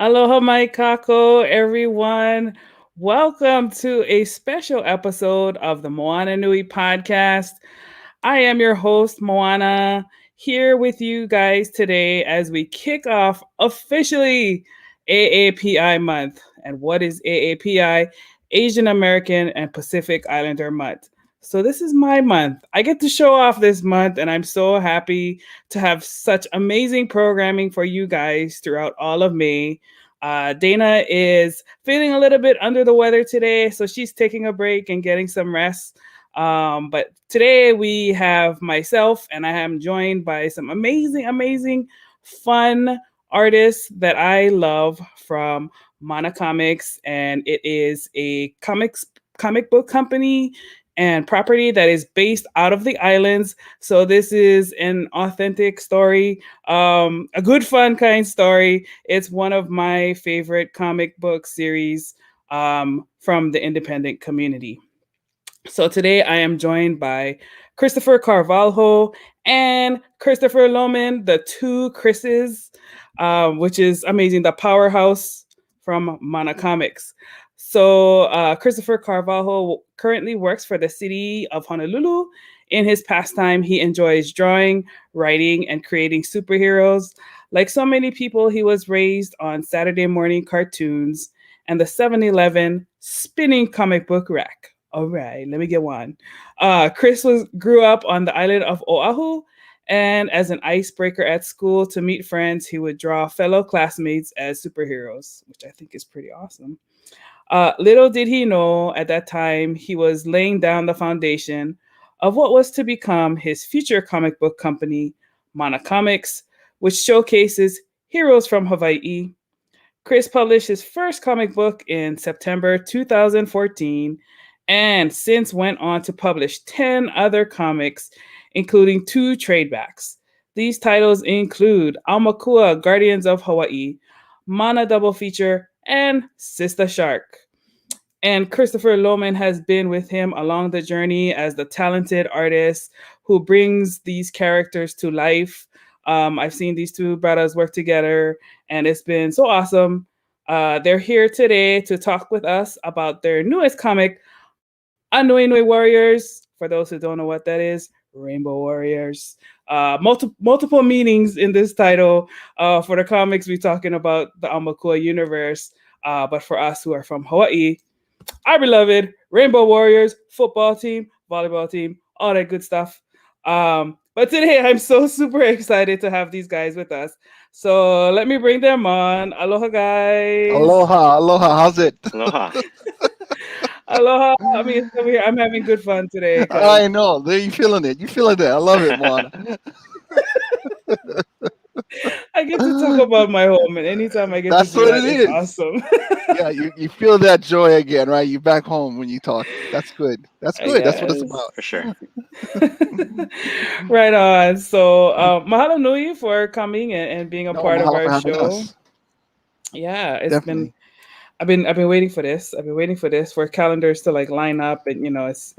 Aloha mai kako, everyone. Welcome to a special episode of the Moana Nui podcast. I am your host, Moana, here with you guys today as we kick off officially AAPI month. And what is AAPI? Asian American and Pacific Islander month. So this is my month. I get to show off this month, and I'm so happy to have such amazing programming for you guys throughout all of May. Dana is feeling a little bit under the weather today, so she's taking a break and getting some rest. But today we have myself, and I am joined by some amazing, fun artists that I love from Mana Comics, and it is a comic book company and property that is based out of the islands. So this is an authentic story, a good fun kind story. It's one of my favorite comic book series from the independent community. So today I am joined by Christopher Carvalho and Christopher Loman, the two Chris's, which is amazing, the powerhouse from Mana Comics. So Christopher Carvalho currently works for the city of Honolulu. In his pastime, he enjoys drawing, writing, and creating superheroes. Like so many people, he was raised on Saturday morning cartoons and the 7-Eleven spinning comic book rack. All right, let me get one. Chris grew up on the island of Oahu, and as an icebreaker at school to meet friends, he would draw fellow classmates as superheroes, which I think is pretty awesome. Little did he know at that time he was laying down the foundation of what was to become his future comic book company, Mana Comics, which showcases heroes from Hawaii. Chris published his first comic book in September 2014 and since went on to publish 10 other comics, including 2 tradebacks. These titles include Aumakua Guardians of Hawaii, Mana Double Feature, and Sistah Shark. And Christopher Loman has been with him along the journey as the talented artist who brings these characters to life. I've seen these two brothers work together, and it's been so awesome. They're here today to talk with us about their newest comic, Anui Nui Warriors. For those who don't know what that is, Rainbow Warriors. Multiple meanings in this title. For the comics, we're talking about the Aumakua universe. But for us who are from Hawaii, our beloved Rainbow Warriors football team, volleyball team, all that good stuff. But today I'm so super excited to have these guys with us. So let me bring them on. Aloha, guys. Aloha. How's it? Aloha. Aloha. I mean, over here. I'm having good fun today. I know. There you feeling it. You feeling it. I love it, Moana. I get to talk about my home, and anytime I get That's to do what that, it it's is. awesome. Yeah, you feel that joy again, right? You back home when you talk. That's good. That's good. That's what it's Yes. about. For sure. Right on. So, mahalo nui for coming and being a No, part of mahalo our for having show. us. Yeah, it's been. Definitely. I've been waiting for this. I've been waiting for this for calendars to like line up, and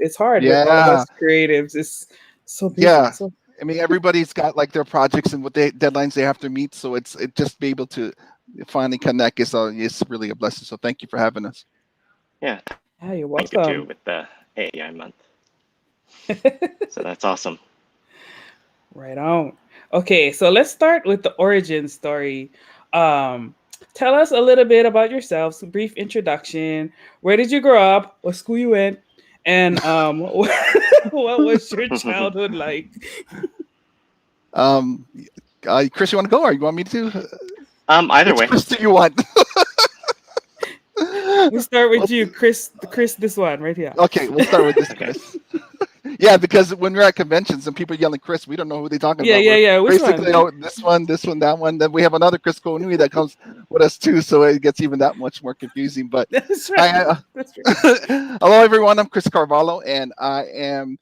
it's hard with all of Yeah. us creatives. It's so busy. Yeah. So I mean, everybody's got like their projects and what they deadlines they have to meet. So it just be able to finally connect is really a blessing. So thank you for having us. Yeah. yeah, you're Thank you too welcome. with the AI month. So that's awesome. Right on. Okay, so let's start with the origin story. Tell us a little bit about yourselves, a brief introduction. Where did you grow up? What school you went? And what was your childhood like? Um, Chris, you want to go or you want me to? Either Which way. Chris do you want? We start with you, Chris. Chris, this one right here. Okay, we'll start with this, Okay. Chris. Yeah, because when we're at conventions and people yelling Chris, we don't know who they're talking Yeah, about. yeah, We're yeah. Which basically, one? this one, that one. Then we have another Chris Konui that comes with us too, so it gets even that much more confusing. But That's I, right. That's right. hello everyone, I'm Chris Carvalho, and I am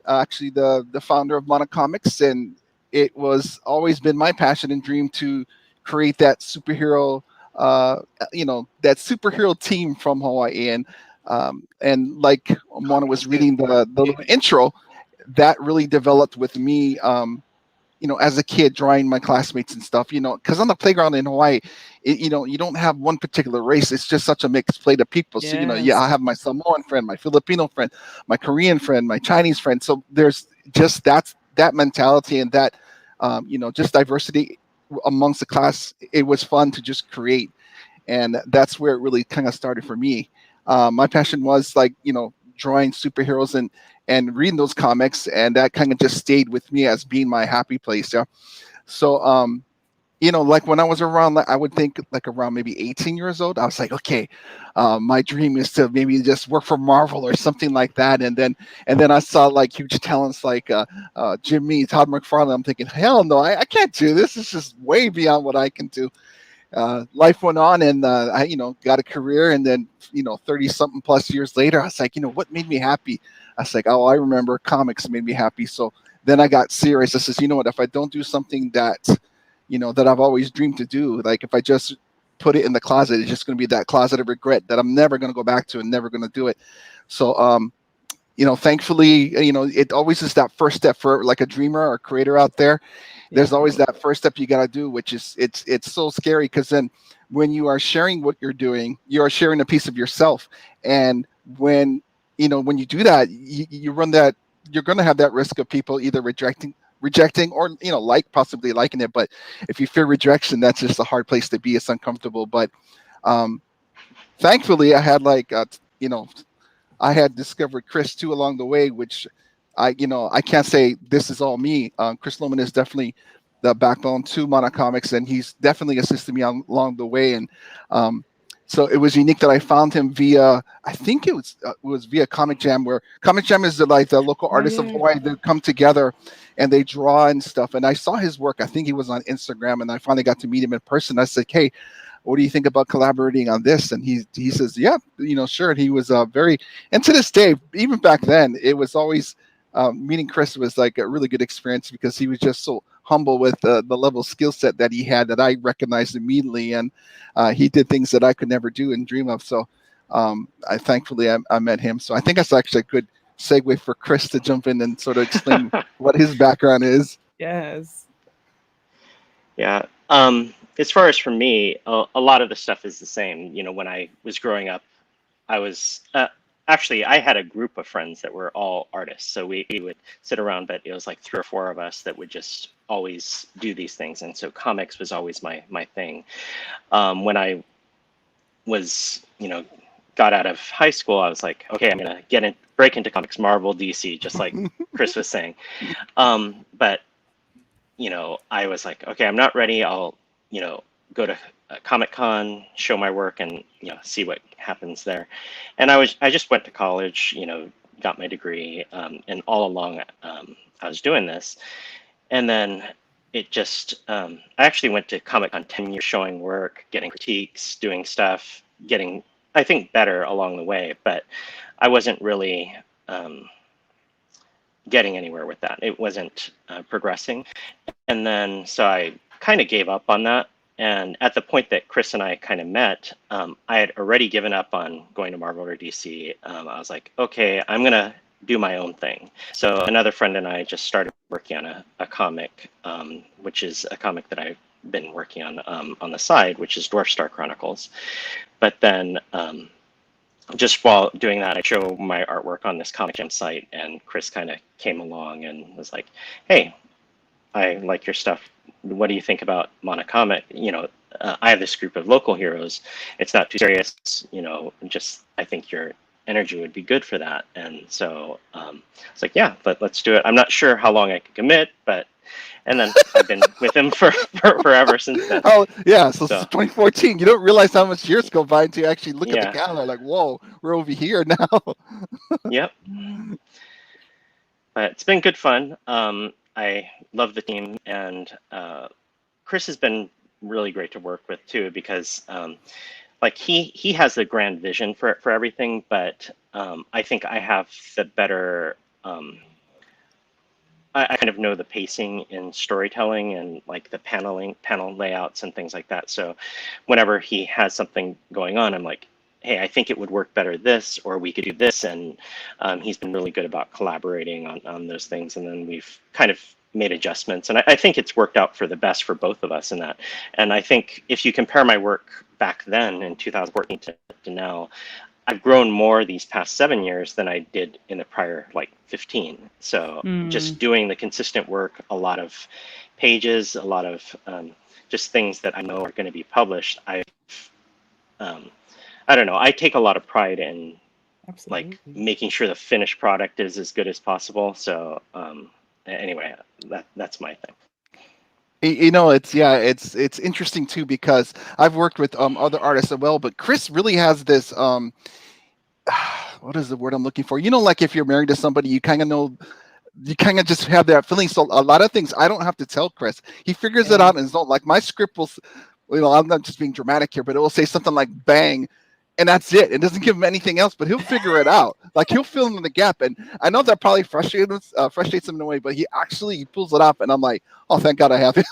actually the founder of Mana Comics, and it was always been my passion and dream to create that superhero, that superhero team from Hawaii, and like Moana was reading the little intro, that really developed with me as a kid drawing my classmates and stuff, because on the playground in Hawaii, you don't have one particular race. It's just such a mixed plate of people. So, yeah, Yes. I have my Samoan friend, my Filipino friend, my Korean friend, my Chinese friend. So there's just that mentality and that, just diversity amongst the class. It was fun to just create. And that's where it really kind of started for me. My passion was like, drawing superheroes and reading those comics, and that kind of just stayed with me as being my happy place. Yeah. So, like when I was around, like, I would think like around maybe 18 years old, I was like, okay, my dream is to maybe just work for Marvel or something like that. And then I saw like huge talents like Jim Mee, Todd McFarlane. I'm thinking, hell no, I can't do this. It's just way beyond what I can do. Life went on, and I, got a career, and then 30 something plus years later, I was like, what made me happy? I was like, oh, I remember comics made me happy. So then I got serious. I says, you know what? If I don't do something that I've always dreamed to do, like if I just put it in the closet, it's just going to be that closet of regret that I'm never going to go back to and never going to do it. So, thankfully, it always is that first step for like a dreamer or creator out there. There's always that first step you got to do, which is it's so scary, because then when you are sharing what you're doing, you are sharing a piece of yourself. And when you do that, you run that, you're going to have that risk of people either rejecting or possibly liking it. But if you fear rejection, that's just a hard place to be. It's uncomfortable. But um thankfully, I had like I had discovered Chris too along the way, which I can't say this is all me. Chris Loman is definitely the backbone to Mana Comics, and he's definitely assisted me along the way. And so it was unique that I found him via, I think it was via Comic Jam, where Comic Jam is like the local Oh artists of yeah. Hawaii that come together and they draw and stuff. And I saw his work. I think he was on Instagram, and I finally got to meet him in person. I said, hey, what do you think about collaborating on this? And he says, yeah, sure. And he was very, and to this day, even back then, it was always meeting Chris was like a really good experience, because he was just so humble with the level of skill set that he had that I recognized immediately. And he did things that I could never do and dream of. So I met him. So I think that's actually a good segue for Chris to jump in and sort of explain what his background is. Yes. Yeah. As far as for me, a lot of the stuff is the same. When I was growing up, I was actually, I had a group of friends that were all artists. So we would sit around, but it was like 3 or 4 of us that would just always do these things. And so comics was always my thing. When I was, got out of high school, I was like, okay, I'm going to break into comics, Marvel, DC, just like Chris was saying. But I was like, okay, I'm not ready. I'll, go to Comic-Con, show my work, and see what happens there. And I just went to college, got my degree, and all along I was doing this. And then it just, I actually went to Comic-Con 10 years showing work, getting critiques, doing stuff, getting, I think, better along the way. But I wasn't really getting anywhere with that. It wasn't progressing. And then so I kind of gave up on that. And at the point that Chris and I kind of met, I had already given up on going to Marvel or DC. I was like, okay, I'm going to do my own thing. So another friend and I just started working on a comic, which is a comic that I've been working on the side, which is Dwarf Star Chronicles. But then just while doing that, I show my artwork on this Comic Jam site, and Chris kind of came along and was like, hey, I like your stuff. What do you think about Mana Comic? I have this group of local heroes. It's not too serious, just I think your energy would be good for that. And so it's like, yeah, let's do it. I'm not sure how long I could commit, and then I've been with him for forever since then. Oh yeah, so since 2014. You don't realize how much years go by until you actually look at Yeah. the calendar. Like, whoa, we're over here now. Yep. But it's been good fun. I love the team, and Chris has been really great to work with too, because like he has the grand vision for everything, but I think I have the better. I kind of know the pacing in storytelling and like the panel layouts and things like that. So whenever he has something going on, I'm like, hey, I think it would work better this, or we could do this. And he's been really good about collaborating on those things. And then we've kind of made adjustments, and I think it's worked out for the best for both of us in that. And I think if you compare my work back then in 2014 to now, I've grown more these past 7 years than I did in the prior like 15. So Mm, just doing the consistent work, a lot of pages, a lot of just things that I know are going to be published. Um, I don't know. I take a lot of pride in like absolutely. making sure the finished product is as good as possible. So anyway, that's my thing. It's interesting too because I've worked with other artists as well, but Chris really has this what is the word I'm looking for? Like if you're married to somebody, you kind of know, you kind of just have that feeling. So a lot of things I don't have to tell Chris. He figures it Yeah. out in his own. Like my script will, I'm not just being dramatic here, but it will say something like "bang," and that's it. It doesn't give him anything else, but he'll figure it out. Like he'll fill in the gap. And I know that probably frustrates him in a way, but he pulls it off, and I'm like, oh, thank God I have him.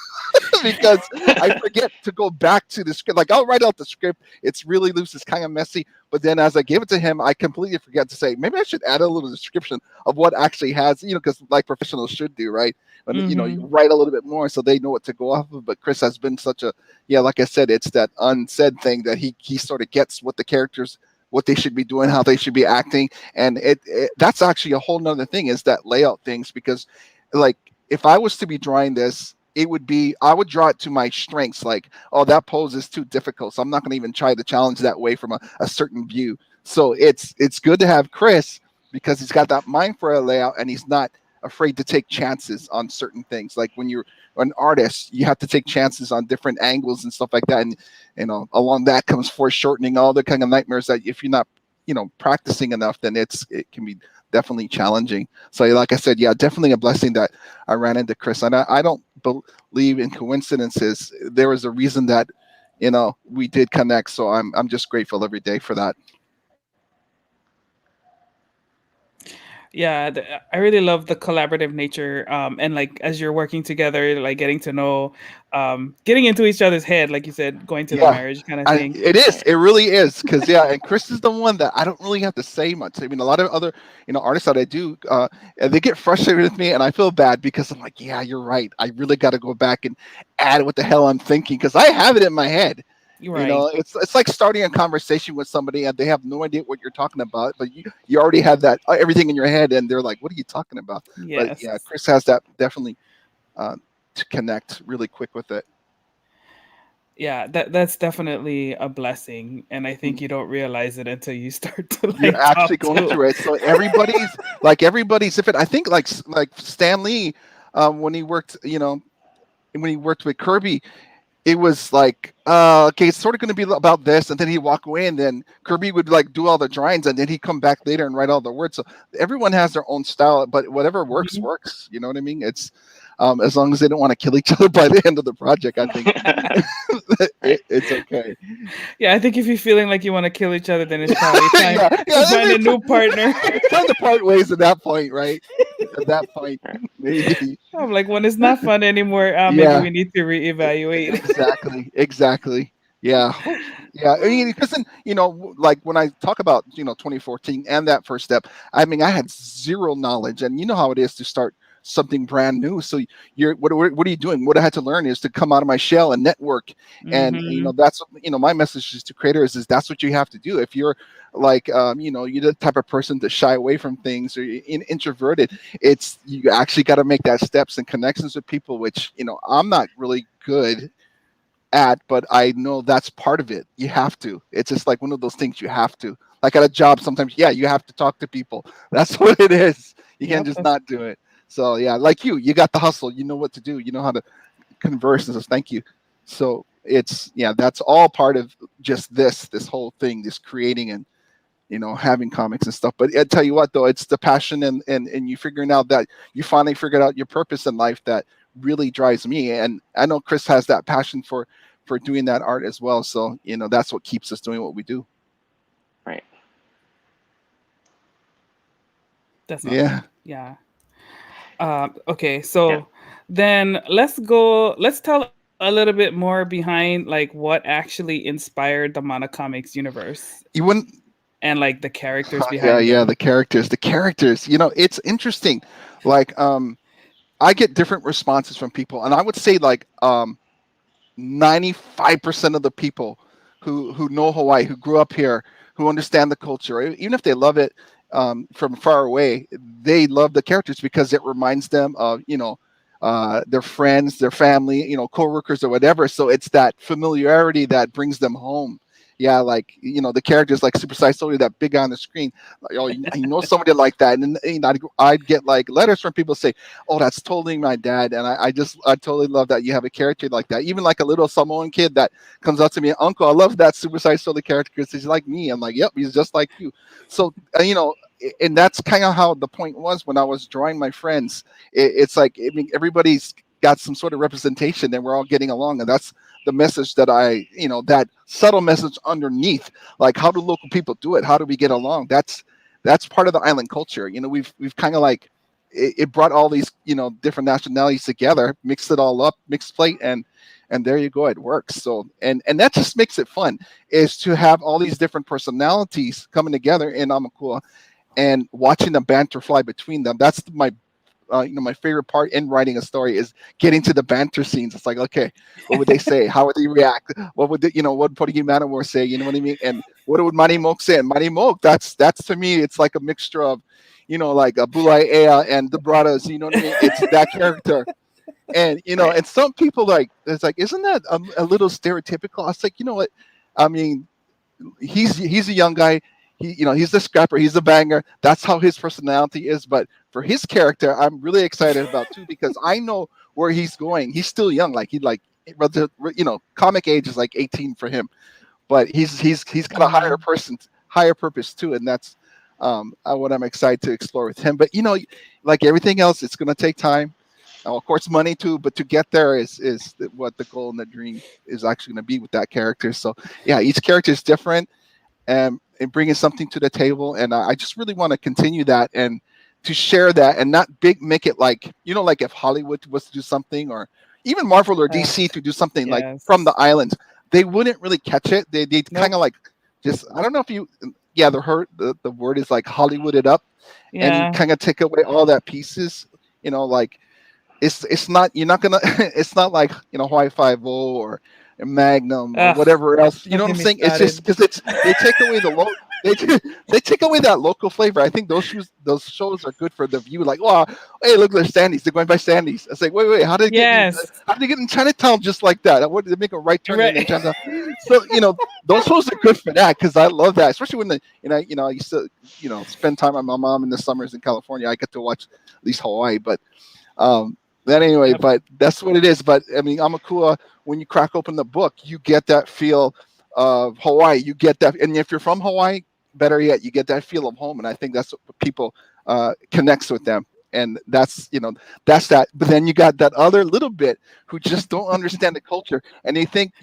Because I forget to go back to the script. Like I'll write out the script. It's really loose. It's kind of messy. But then as I give it to him, I completely forget to say, maybe I should add a little description of what actually has, because like professionals should do, right? When, you Mm-hmm. write a little bit more so they know what to go off of. But Chris has been such a, yeah, like I said, it's that unsaid thing that he sort of gets what the characters, what they should be doing, how they should be acting. And that's actually a whole nother thing, is that layout things, because like if I was to be drawing this, it would be, I would draw it to my strengths. Like, oh, that pose is too difficult, so I'm not going to even try to challenge that way from a certain view. So it's good to have Chris, because he's got that mind for a layout, and he's not afraid to take chances on certain things. Like when you're an artist, you have to take chances on different angles and stuff like that. And along that comes foreshortening, all the kind of nightmares that if you're not practicing enough, then it can be definitely challenging. So like I said, yeah, definitely a blessing that I ran into Chris. And I don't believe in coincidences. There was a reason that we did connect. So I'm just grateful every day for that. Yeah, I really love the collaborative nature, and like as you're working together, like getting to know, getting into each other's head, like you said, going to the Yeah, marriage kind of thing. it is. It really is. Because yeah, and Chris is the one that I don't really have to say much. I mean, a lot of other artists that I do, and they get frustrated with me, and I feel bad because I'm like, yeah, you're right. I really got to go back and add what the hell I'm thinking, because I have it in my head. You're right. It's like starting a conversation with somebody and they have no idea what you're talking about, but you already have that everything in your head, and they're like, "What are you talking about?" But Yes. yeah, Chris has that definitely to connect really quick with it. Yeah, that's definitely a blessing, and I think Mm. you don't realize it until you start to You're like actually talk going to. through it, so everybody's different. I think like Stan Lee, when he worked, when he worked with Kirby, it was like, okay, it's sort of going to be about this, and then he'd walk away, and then Kirby would like do all the drawings, and then he'd come back later and write all the words. So everyone has their own style, but whatever works Mhm. works. You know what I mean? It's as long as they don't want to kill each other by the end of the project, I think Right. it's okay. Yeah, I think if you're feeling like you want to kill each other, then it's probably time Yeah, to yeah. find a new partner. It's time to part ways at that point, right? At that point, Right. maybe. I'm like, when it's not fun anymore, maybe Yeah. we need to reevaluate. Exactly. Yeah. Yeah. I mean, because then, like when I talk about, 2014 and that first step, I mean, I had zero knowledge, and you know how it is to start something brand new. So what are you doing? What I had to learn is to come out of my shell and network. And, Hmm. that's, my message is to creators is that's what you have to do. If you're like, you're the type of person to shy away from things, or you're introverted, it's, you actually got to make that steps and connections with people, which, I'm not really good at, but I know that's part of it. You have to. It's just like one of those things you have to. Like at a job, sometimes, yeah, you have to talk to people. That's what it is. You can't Yep. just not do it. So yeah, like you got the hustle. You know what to do. You know how to converse and says thank you. So it's, yeah, that's all part of just this whole thing, this creating and having comics and stuff. But I tell you what, though, it's the passion and you figuring out that you finally figured out your purpose in life that really drives me. And I know Chris has that passion for doing that art as well. So that's what keeps us doing what we do. Right. That's Yeah. awesome. Yeah. Okay, Yeah. so then let's tell a little bit more behind like what actually inspired the Mana Comics universe You wouldn't. and like the characters Yeah, behind yeah. them. The characters. It's interesting. Like I get different responses from people, and I would say like 95% of the people who know Hawaii, who grew up here, who understand the culture, even if they love it from far away, they love the characters because it reminds them of their friends, their family, coworkers or whatever. So it's that familiarity that brings them home. Yeah, like the characters like Super Size Soldier, that big guy on the screen. Like, oh, somebody like that, and then, I'd get like letters from people say, "Oh, that's totally my dad," and I totally love that you have a character like that. Even like a little Samoan kid that comes up to me, "Uncle, I love that Super Size Soldier character because he's like me." I'm like, "Yep, he's just like you." So and that's kind of how the point was when I was drawing my friends. It's like, I mean, everybody's got some sort of representation and we're all getting along, and that's the message that that subtle message underneath, like, how do local people do it, how do we get along? That's part of the island culture. We've kind of like it brought all these different nationalities together, mixed it all up, mixed plate, and there you go, it works. So and that just makes it fun, is to have all these different personalities coming together in Aumakua and watching the banter fly between them. That's my favorite part in writing a story, is getting to the banter scenes. It's like, okay, what would they say? How would they react? What would what would Manowar say? You know what I mean? And what would Mani Moke say? And Mani Moke, that's to me, it's like a mixture of, like a Bulai Ea and the Bradas. You know what I mean? It's that character. And and some people, like, it's like, isn't that a little stereotypical? I was like, you know what? I mean, he's a young guy. He's the scrapper. He's the banger. That's how his personality is. But for his character, I'm really excited about too, because I know where he's going. He's still young. Like, comic age is like 18 for him, but he's got a higher purpose too, and that's what I'm excited to explore with him. But like everything else, it's gonna take time. Of course, money too, but to get there is what the goal and the dream is actually going to be with that character. So yeah, each character is different, and bringing something to the table, and I just really want to continue that and to share that, and not make it like, like if Hollywood was to do something, or even Marvel or DC to do something like from the islands, they wouldn't really catch it. They'd kind of like, just, I don't know if the word is like Hollywood it up, and you kind of take away all that pieces, like, it's not, you're not gonna it's not like Hawaii 5 or Magnum or whatever else. You know what I'm saying? It's just because they take away they take away that local flavor. I think those shows are good for the view. Like, wow, hey, look, there's Sandy's. They're going by Sandy's. I was like, wait, how did they get in Chinatown just like that? What did they make a right turn in Chinatown? So those shows are good for that, because I love that, especially when I used to spend time with my mom in the summers in California. I get to watch at least Hawaii, but anyway, but that's what it is. But I mean, Aumakua, when you crack open the book, you get that feel of Hawaii. You get that, and if you're from Hawaii, better yet, you get that feel of home. And I think that's what people connects with them. And that's that's that. But then you got that other little bit who just don't understand the culture, and they think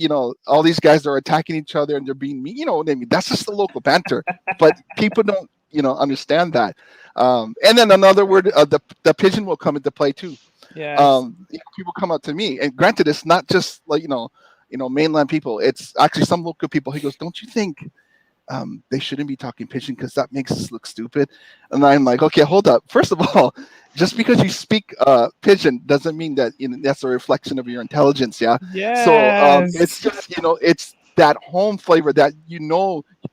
all these guys are attacking each other and they're being mean. You know what I mean? That's just the local banter. But people don't understand that. And then another word, the pigeon will come into play too. Yeah. People come up to me, and granted, it's not just like mainland people. It's actually some local people. He goes, "Don't you think they shouldn't be talking pigeon because that makes us look stupid?" And I'm like, "Okay, hold up. First of all, just because you speak pigeon doesn't mean that that's a reflection of your intelligence." Yeah. Yes. So it's just it's that home flavor that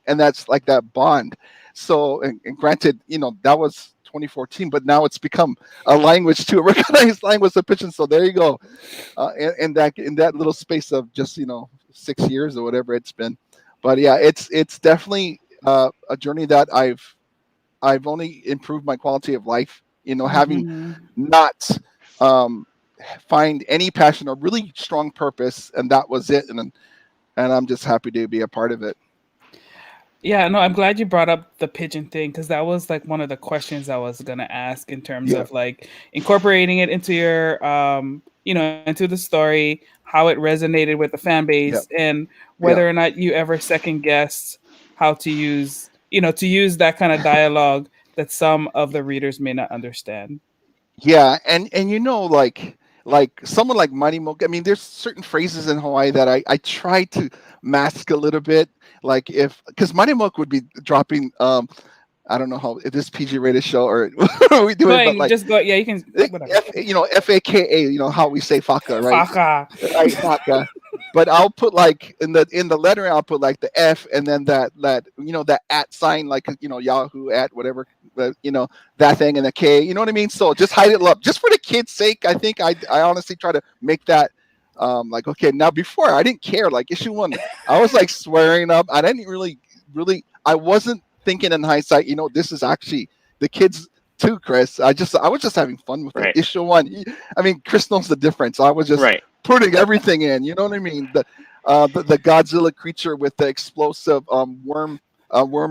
and that's like that bond. So and granted, that was 2014, but now it's become a language too, a recognized language of pigeon. So there you go, in that little space of just 6 years or whatever it's been. But yeah, it's definitely a journey that I've only improved my quality of life. Having not find any passion or really strong purpose, and that was it. And I'm just happy to be a part of it. Yeah, no, I'm glad you brought up the pigeon thing, because that was like one of the questions I was gonna ask in terms of like incorporating it into your into the story, how it resonated with the fan base, and whether or not you ever second guessed how to use that kind of dialogue that some of the readers may not understand. Yeah, and like someone like Mighty Moke. I mean, there's certain phrases in Hawaii that I try to mask a little bit. Like, because Mighty Moke would be dropping I don't know how if this PG rated show or we do Go it, but ahead, like just go. Yeah, you can. Whatever. FAKA, how we say faka, right? Faka. Right, faka. But I'll put like in the lettering, I'll put like the F and then that that at sign, like Yahoo at whatever, that thing, and the K. You know what I mean? So just hide it up, just for the kids' sake. I think I honestly try to make that like, okay, now before I didn't care, like issue 1, I was like swearing up. I didn't really I wasn't thinking in hindsight, this is actually the kids too, Chris. I was just having fun with it. Right. Issue 1, I mean, Chris knows the difference. I was just Right. putting everything in. You know what I mean? The Godzilla creature with the explosive worm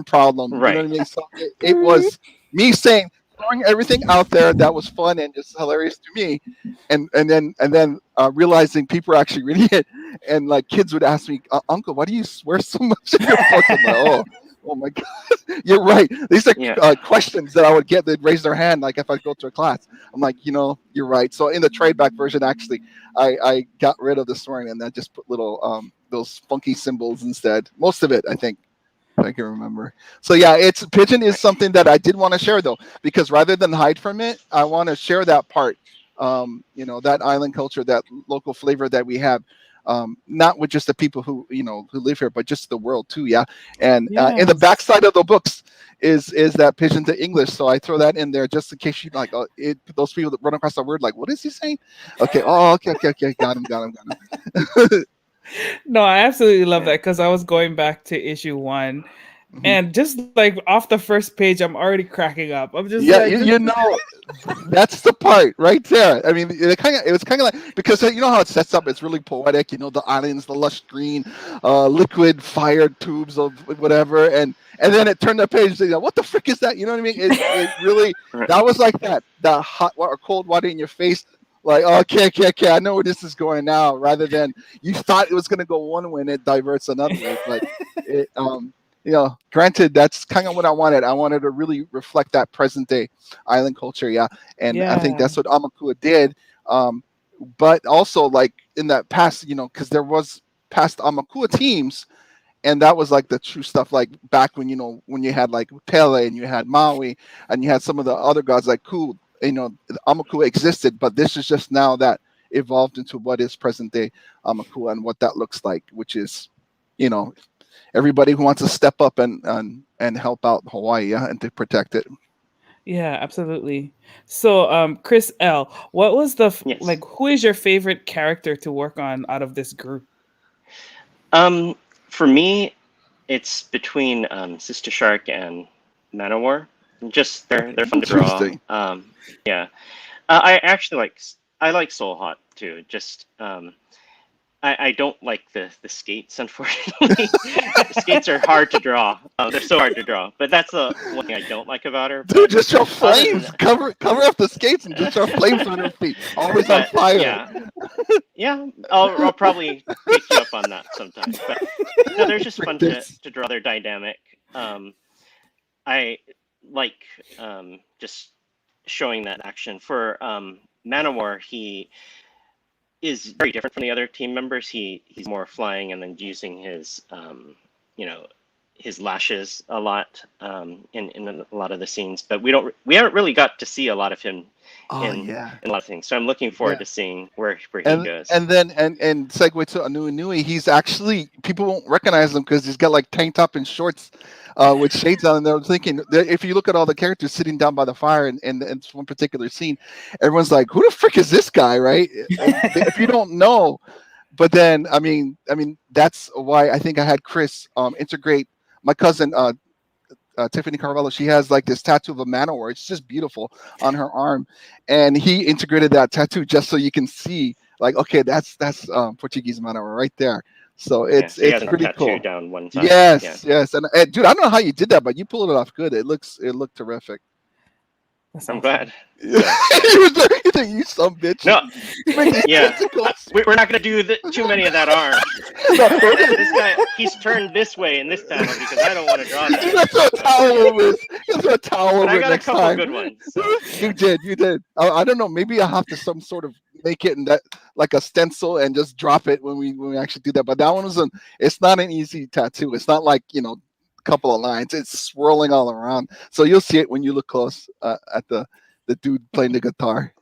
problem. Right. You know what I mean? So it was me saying, throwing everything out there that was fun and just hilarious to me, and then realizing people are actually reading it, and like kids would ask me, Uncle, why do you swear so much in your book? I'm like, oh my God, you're right. These are questions that I would get. They'd raise their hand, like if I go to a class. I'm like, you're right. So in the tradeback version, actually, I got rid of the swearing and I just put little those funky symbols instead. Most of it, I think, if I can remember. So yeah, pigeon is something that I did want to share though, because rather than hide from it, I want to share that part. That island culture, that local flavor that we have. Not with just the people who live here, but just the world too. Yeah, and in the backside of the books is that pigeon to English. So I throw that in there just in case you like those people that run across the word like, what is he saying? Okay, okay, got him. No, I absolutely love that because I was going back to issue 1. Mm-hmm. And just like off the first page, I'm already cracking up. I'm just that's the part right there. I mean, it was kind of like, because you know how it sets up. It's really poetic. The islands, the lush green, liquid fire tubes of whatever, and then it turned the page. What the frick is that? You know what I mean? It really that was like that hot or cold water in your face. Like, okay, I know where this is going now. Rather than you thought it was going to go one way and it diverts another way, but it granted, that's kind of what I wanted. I wanted to really reflect that present day island culture. Yeah. And I think that's what Aumakua did. But also like in that past, because there was past Aumakua teams, and that was like the true stuff, like back when, when you had like Pele and you had Maui and you had some of the other gods like Ku, Aumakua existed, but this is just now that evolved into what is present day Aumakua and what that looks like, which is, everybody who wants to step up and help out Hawaii, and to protect it. Yeah, absolutely. So, Chris L., what was who is your favorite character to work on out of this group? For me, it's between Sistah Shark and Manowar. Just they're fun to draw. Yeah, I actually like Soul Hot too. Just I don't like the skates, unfortunately. Skates are hard to draw. They're so hard to draw. But that's the one thing I don't like about her. Dude, just show flames. Cover up the skates and just show flames on her feet. Always on fire. Yeah. I'll probably pick you up on that sometimes. But no, they're just fun to draw. Their dynamic. I like just showing that action. For Manowar, he is very different from the other team members. He's more flying and then using his his lashes a lot in a lot of the scenes. But we haven't really got to see a lot of him in a lot of things. So I'm looking forward to seeing where he goes. And then and segue to Nui, he's actually, people won't recognize him because he's got like tank top and shorts with shades on, and they're thinking, if you look at all the characters sitting down by the fire in one particular scene, everyone's like, who the frick is this guy, right? If you don't know. But then I mean that's why I think I had Chris integrate my cousin Tiffany Caravalho. She has like this tattoo of a Manowar. It's just beautiful on her arm, and he integrated that tattoo just so you can see, like, okay, that's Portuguese Manowar right there. So it's pretty cool. Down one side. Yes. And dude, I don't know how you did that, but you pulled it off good. It looked terrific. I'm glad. You think you some bitch? No. Yeah. We're not going to do too many of that arm. This guy, he's turned this way in this panel because I don't want to draw that. You got to throw a towel over it. You throw a towel over it next time. I got a couple good ones. So. You did. I don't know. Maybe I'll have to some sort of make it in that like a stencil and just drop it when we actually do that. But that one it's not an easy tattoo. It's not like couple of lines. It's swirling all around. So you'll see it when you look close at the dude playing the guitar.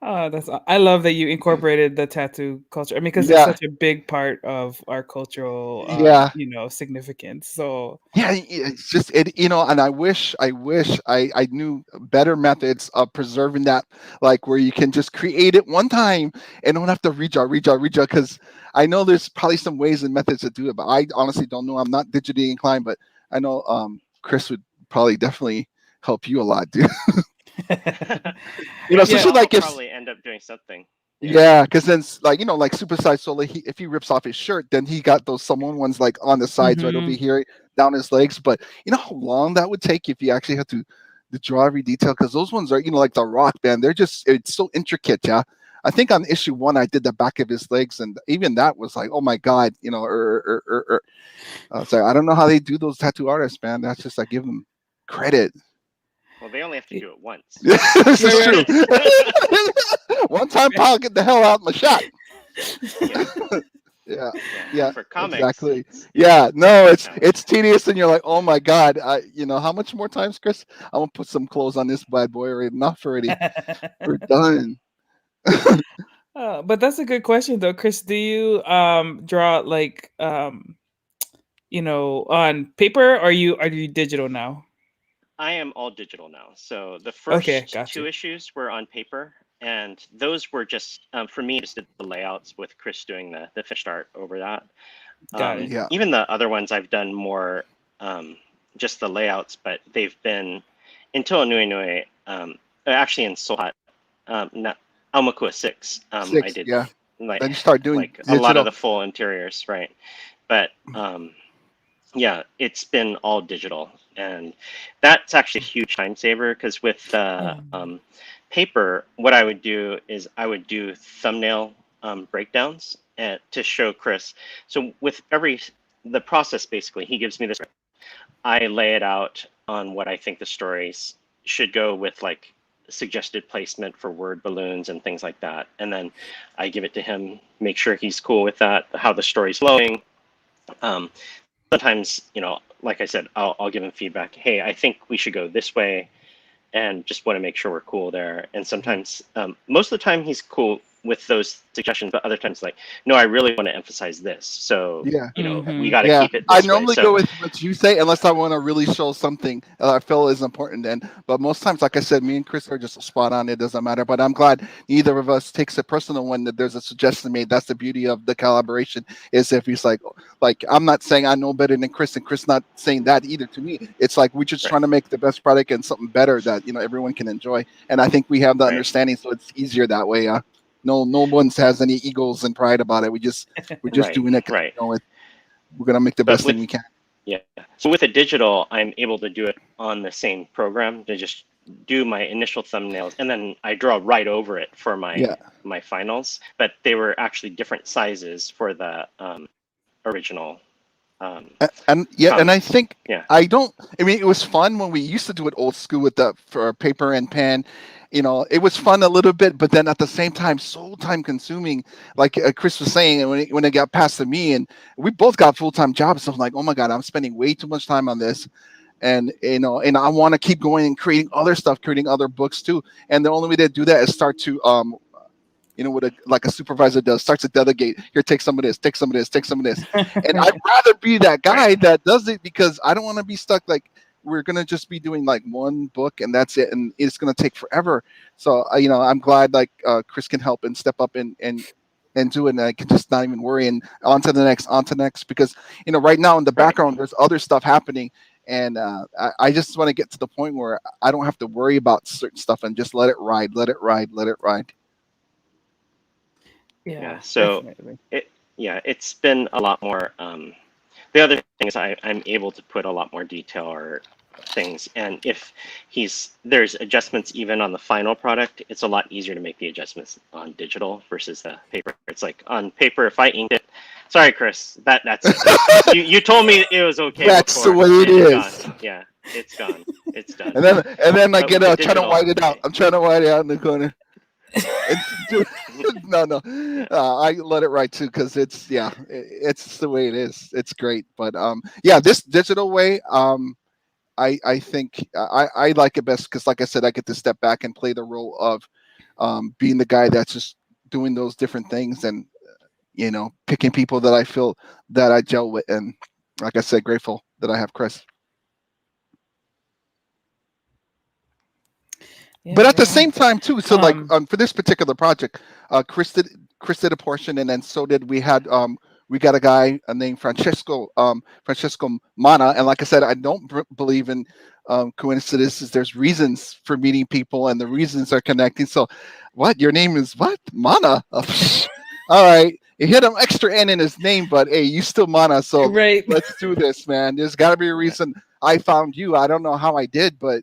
Oh, I love that you incorporated the tattoo culture. I mean, because it's Yeah, such a big part of our cultural, yeah. significance. So, Yeah, it's just it, and I knew better methods of preserving that, like where you can just create it one time and don't have to redraw, because I know there's probably some ways and methods to do it, but I honestly don't know. I'm not digitally inclined, but I know Chris would probably definitely help you a lot, dude. yeah, Especially I'll like if probably end up doing something. Yeah. yeah, because then like like Supersize Solar, if he rips off his shirt, then he got those Samoan ones like on the sides right over hmm here down his legs. But you know how long that would take if you actually had to draw every detail, because those ones are like the Rock band. It's so intricate. Yeah, I think on issue 1 I did the back of his legs, and even that was like, oh my god, so I don't know how they do those tattoo artists, man. That's just I give them credit. Well, they only have to do it once. This is Right, true. One time, pal, get the hell out of my shot. Yeah. Yeah, Yeah. yeah, For comics, exactly. it's Yeah, no, it it's counts. tedious, and you're like, oh my god, how much more times, Chris? I'm gonna put some clothes on this bad boy already. Enough already. We're right. done. But that's a good question though, Chris. Do you draw like on paper, or are you digital now? I am all digital now. So the Okay, first got two you. issues were on paper, and those were just for me. Just did the layouts with Chris doing the finished art over that. Got it. Yeah, Even the other ones I've done more just the layouts, but they've been until Nui Nui. Actually, in Sohat, not Aumakua 6. I 6. did Yeah, like then you start doing a lot of digital. the full interiors, right? But yeah, it's been all digital, and that's actually a huge time saver because with paper, what I would do is I would do thumbnail breakdowns to show Chris. So with the process, basically, he gives me this. I lay it out on what I think the stories should go with, like suggested placement for word balloons and things like that, and then I give it to him, make sure he's cool with that, how the story's flowing. Um, Sometimes, like I said, I'll give him feedback. Hey, I think we should go this way, and just want to make sure we're cool there. And sometimes, most of the time, he's cool with those suggestions, but other times, like, no, I really want to emphasize this. So, Yeah. we Mm-hmm. got to Yeah, keep it I this way. normally So, go with what you say, unless I want to really show something I feel is important. But most times, like I said, me and Chris are just spot on. It doesn't matter. But I'm glad neither of us takes it personal when there's a suggestion made. That's the beauty of the collaboration. Is if he's like I'm not saying I know better than Chris, and Chris not saying that either. To me, it's like we're just right, trying to make the best product and something better that everyone can enjoy. And I think we have the right, understanding, so it's easier that way. No one has any egos and pride about it. We're just right, doing it because right. we're gonna make the But best thing we can. yeah, so with a digital, I'm able to do it on the same program to just do my initial thumbnails, and then I draw right over it for Yeah, my finals. But they were actually different sizes for the original and yeah, and I comics. think Yeah, I don't. I mean, it was fun when we used to do it old school with the for paper and pen. It was fun a little bit, but then at the same time, so time consuming. Like Chris was saying, and when it got passed to me, and we both got full time jobs, so I'm like, oh my god, I'm spending way too much time on this, and and I want to keep going and creating other stuff, creating other books too. And the only way to do that is start to what like a supervisor does, starts to delegate. Here, take some of this, take some of this, take some of this. And I'd rather be that right, guy that does it, because I don't want to be stuck like we're gonna just be doing like one book and that's it, and it's gonna take forever. So I'm glad like Chris can help and step up and do it, and I can just not even worry and on to the next, because right now in the right, background there's other stuff happening, and I just want to get to the point where I don't have to worry about certain stuff and just let it ride, let it ride, let it ride. yeah. Yeah, So definitely. it's been a lot more. The other thing is I'm able to put a lot more detail or things, and if there's adjustments even on the final product, it's a lot easier to make the adjustments on digital versus the paper. It's like on paper, if I inked it, sorry Chris, that's it. You told me it was okay That's the before, way it it's gone. is. Yeah, it's gone, it's done. And then I But get with the trying to digital, white it out. I'm trying to white it out in the corner. And dude, No, no. Yeah. I let it ride too because it's the way it is. It's great, but yeah, this digital way, I think I like it best because, like I said, I get to step back and play the role of being the guy that's just doing those different things and picking people that I feel that I gel with, and like I said, grateful that I have Chris. But Yeah, at the yeah. same time too, so like for this particular project, Chris did a portion, and then so did we got a guy named Francesco Mana, and like I said, I don't believe in coincidences. There's reasons for meeting people, and the reasons are connecting. So, what your name is? What Mana? All right, he hit an extra N in his name, but hey, you still Mana, so Right. let's do this, man. There's got to be a Yeah. reason I found you. I don't know how I did, but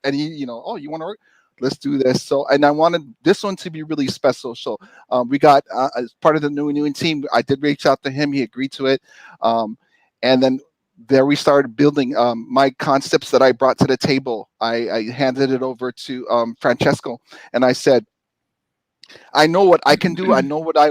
and he, oh, you want to work? Let's do this. So, and I wanted this one to be really special. So, we got as part of the new team. I did reach out to him. He agreed to it, and then there we started building my concepts that I brought to the table. I handed it over to Francesco, and I said, I know what I can do. I know what I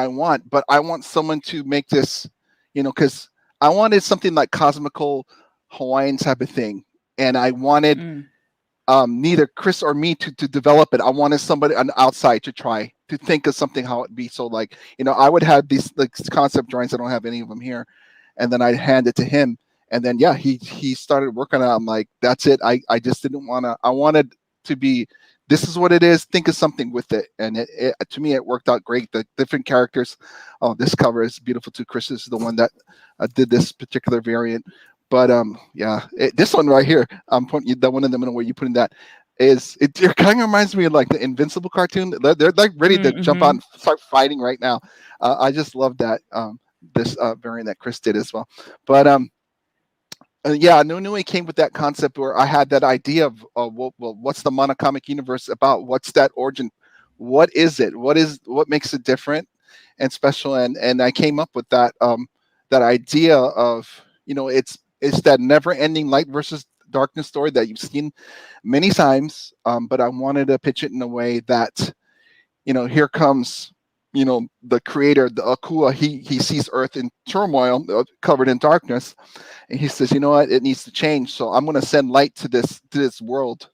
want, but I want someone to make this, because I wanted something like cosmical Hawaiian type of thing, and I wanted Mm. neither Chris or me to develop it. I wanted somebody on the outside to try to think of something how it'd be. So like, I would have these like concept drawings. I don't have any of them here, and then I'd hand it to him, and then yeah, he started working on it. I'm like, that's it. I just didn't want to. I wanted to be. This is what it is. Think of something with it, and it to me it worked out great. The different characters. Oh, this cover is beautiful too. Chris is the one that did this particular variant. But yeah, this one right here, I'm putting you that one in the middle where you put in that it kind of reminds me of like the Invincible cartoon. They're like ready to jump out Mm-hmm. and start fighting right now. I just love that this variant that Chris did as well. But yeah, Nui came with that concept where I had that idea of what's the monocomic universe about? What's that origin? What is it? What makes it different and special? And I came up with that idea of it's that never ending light versus darkness story that you've seen many times. But I wanted to pitch it in a way that here comes the creator, the Akua. He sees Earth in turmoil, covered in darkness, and he says, you know what, it needs to change. So I'm going to send light to this world,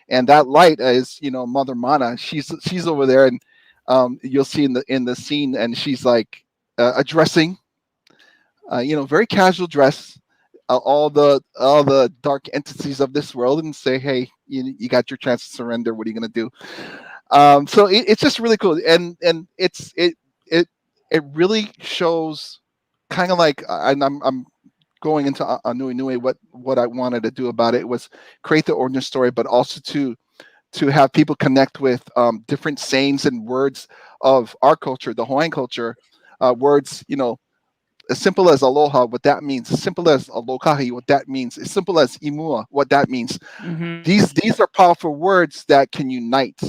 and that light is Mother Mana. She's over there, and you'll see in the scene, and she's like addressing, very casual dress, all the dark entities of this world, and say, hey, you got your chance to surrender. What are you going to do? So it's just really cool, and it really shows kind of like, and I'm going into Nui what I wanted to do about it was create the origin story, but also to have people connect with different sayings and words of our culture, the Hawaiian culture, words, as simple as aloha, what that means, as simple as alokahi, what that means, as simple as imua, what that means. Mm-hmm. These are powerful words that can unite.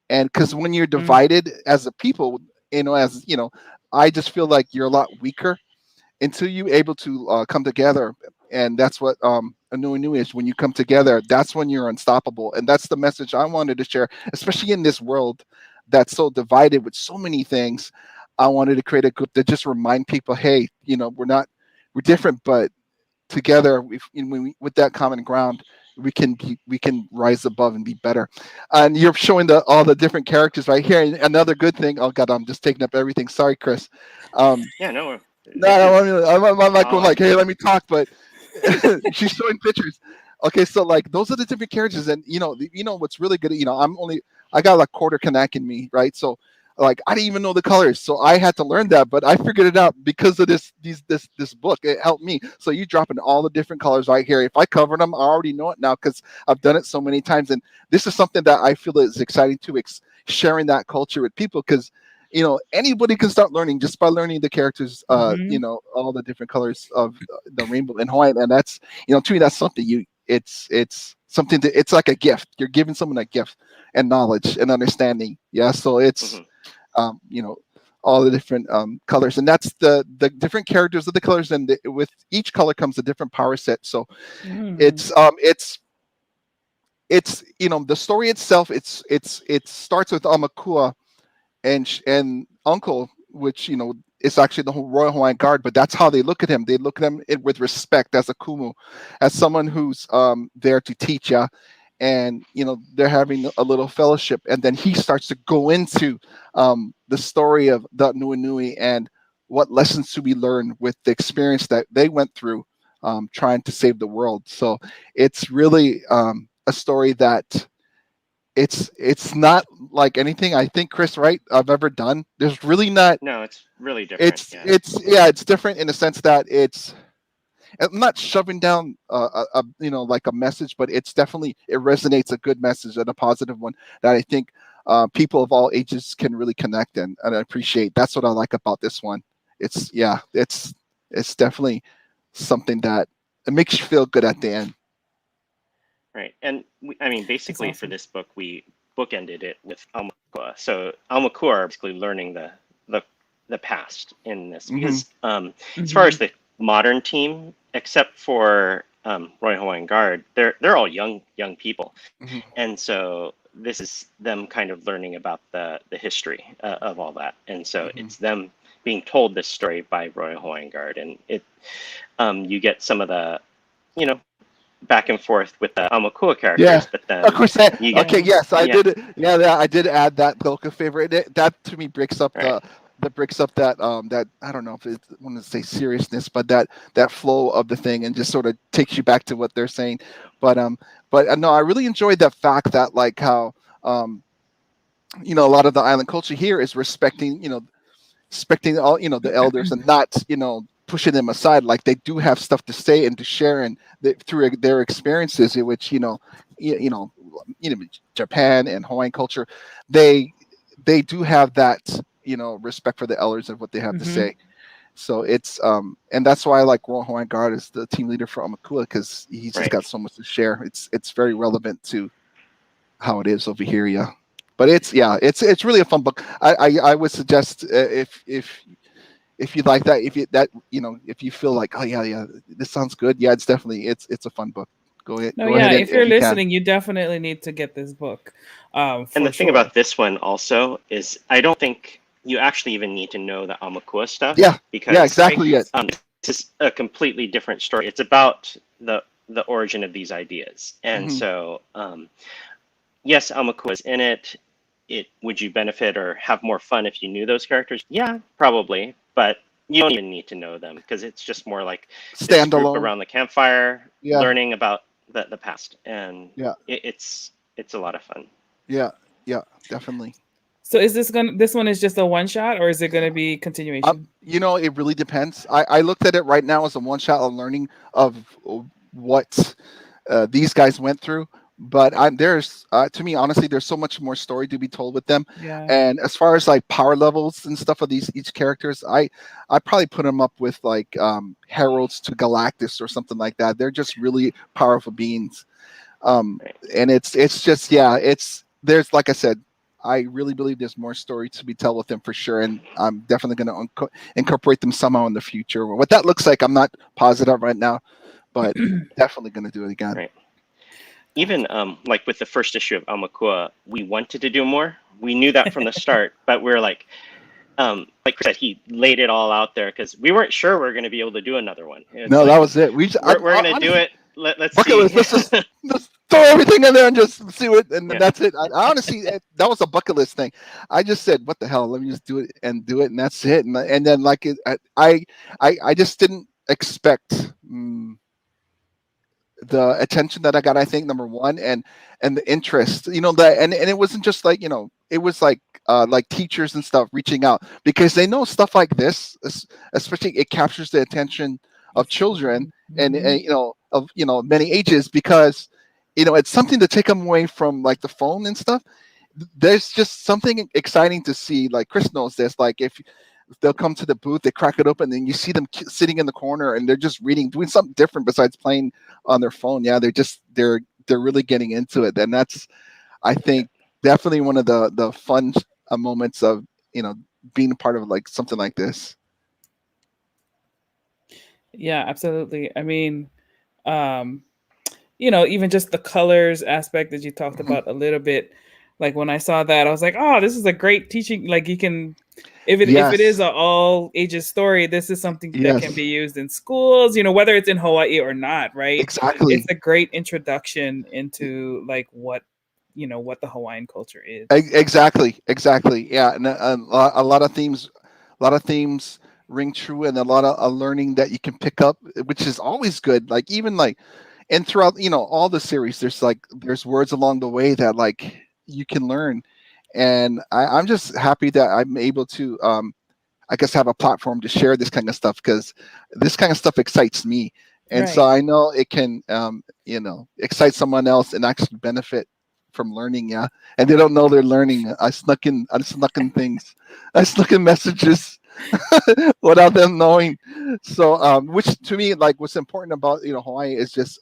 And because when you're divided as a people, I just feel like you're a lot weaker until you able to come together. And that's what a new is. When you come together, that's when you're unstoppable. And that's the message I wanted to share, especially in this world that's so divided with so many things. I wanted to create a group that just remind people, hey, we're different, but together, with that common ground, we can rise above and be better. And you're showing all the different characters right here. And another good thing. Oh God, I'm just taking up everything. Sorry, Chris. Yeah. No. No, This no, is I'm not going all like, I'm. hey, let me talk, but she's showing pictures. Okay, so like those are the different characters, and what's really good. I got like quarter Kanak in me, right? So like I didn't even know the colors, so I had to learn that, but I figured it out because of this book. It helped me. So you dropping all the different colors right here. If I covered them, I already know it now because I've done it so many times, and this is something that I feel is exciting too. Sharing that culture with people because anybody can start learning just by learning the characters, Mm-hmm. all the different colors of the rainbow in Hawaii. And that's, to me, that's something it's something that it's like a gift. You're giving someone a gift and knowledge and understanding. Yeah. So it's, Mhm. um, you know, all the different colors, and that's the different characters of the colors, and with each color comes a different power set. So Mm-hmm. it's the story itself. It starts with Aumakua, and uncle, which is actually the Royal Hawaiian Guard, but that's how they look at him. They look at him with respect as a kumu, as someone who's there to teach you, and they're having a little fellowship, and then he starts to go into the story of the Nui Nui and what lessons to be learned with the experience that they went through trying to save the world. So it's really a story that it's not like anything I think, Chris, right, I've ever done. There's really not. No, it's really different. It's Yeah. it's different in the sense that I'm not shoving down like a message, but it resonates a good message and a positive one that I think people of all ages can really connect and appreciate. That's what I like about this one. It's definitely something that it makes you feel good at the end. Right. And I mean, basically for awesome. this book, we bookended it with Aumakua. So Aumakua are basically learning the past in this because as far as the modern team, except for Royal Hawaiian Guard, they're all young people, and so this is them kind of learning about the history of all that, and so it's them being told this story by Royal Hawaiian Guard, and you get some of the back and forth with the Aumakua characters, but then of course. you get Okay, yes, I yeah. did. Yeah, I did add that local favorite. That to me breaks up Right. that I don't know if I want to say seriousness, but that flow of the thing and just sort of takes you back to what they're saying. But no, I really enjoyed that fact that like how a lot of the island culture here is respecting all the elders and not pushing them aside. Like they do have stuff to say and to share, and through their experiences, in which Japan and Hawaiian culture, they do have that respect for the elders and what they have to say. So it's and that's why I like Royal Hawaiian Guard as the team leader for Aumakua, because he's just got so much to share. It's very relevant to how it is over here. Yeah. But it's really a fun book. I would suggest if you like that, if you feel like, oh yeah, this sounds good, it's definitely it's a fun book. Go ahead. If you're listening, you definitely need to get this book. And the thing about this one also is I don't think you actually even need to know the Aumakua stuff. Because exactly. This is a completely different story. It's about the origin of these ideas, and so yes, Aumakua is in it. Would you benefit or have more fun if you knew those characters? Yeah, probably, but you don't even need to know them because it's just more like this group around the campfire learning about the past, and it's a lot of fun. Yeah, definitely. So is this one is just a one shot, or is it going to be continuation? It really depends. I looked at it right now as a one shot of learning of what these guys went through. But there's to me, honestly, there's so much more story to be told with them. And as far as like power levels and stuff of each characters, I probably put them up with like heralds to Galactus or something like that. They're just really powerful beings. And it's just there's, like I said, I really believe there's more story to be told with them for sure, and I'm definitely going to incorporate them somehow in the future. What that looks like, I'm not positive right now, but definitely going to do it again. Right. Even like with the first issue of Aumakua, we wanted to do more. We knew that from the start, but we're like Chris said, he laid it all out there because we weren't sure we were going to be able to do another one. No, that was it. We're going to do it. Let's see. Let's just throw everything in there and just see it, and that's it. I honestly, that was a bucket list thing. I just said, "What the hell? Let me just do it," and that's it. And then like I just didn't expect the attention that I got. I think number one, and the interest, that, and it wasn't just like it was like teachers and stuff reaching out because they know stuff like this, especially it captures the attention of children and of many ages, because it's something to take them away from like the phone and stuff. There's just something exciting to see. Like Chris knows this. Like if they'll come to the booth, they crack it open, and you see them sitting in the corner and they're just reading, doing something different besides playing on their phone. Yeah, they're really getting into it, and that's, I think, definitely one of the fun moments of being a part of like something like this. Yeah, absolutely. I mean, even just the colors aspect that you talked about a little bit. Like when I saw that, I was like, oh, this is a great teaching. Like you can, if it is Yes. an all ages story, this is something that can Yes. be used in schools, whether it's in Hawaii or not, right? It's Exactly. a great introduction into like what the Hawaiian culture is. Exactly. Exactly. Yeah. And a lot of themes, ring true, and a lot of learning that you can pick up, which is always good. Like even like, and throughout all the series, there's words along the way that like you can learn, and I'm just happy that I'm able to I guess have a platform to share this kind of stuff, because this kind of stuff excites me, and so Right. I know it can excite someone else and actually benefit from learning. Yeah, and they don't know they're learning. I snuck in things, I snuck in messages without them knowing. So which to me, like, what's important about Hawaii is just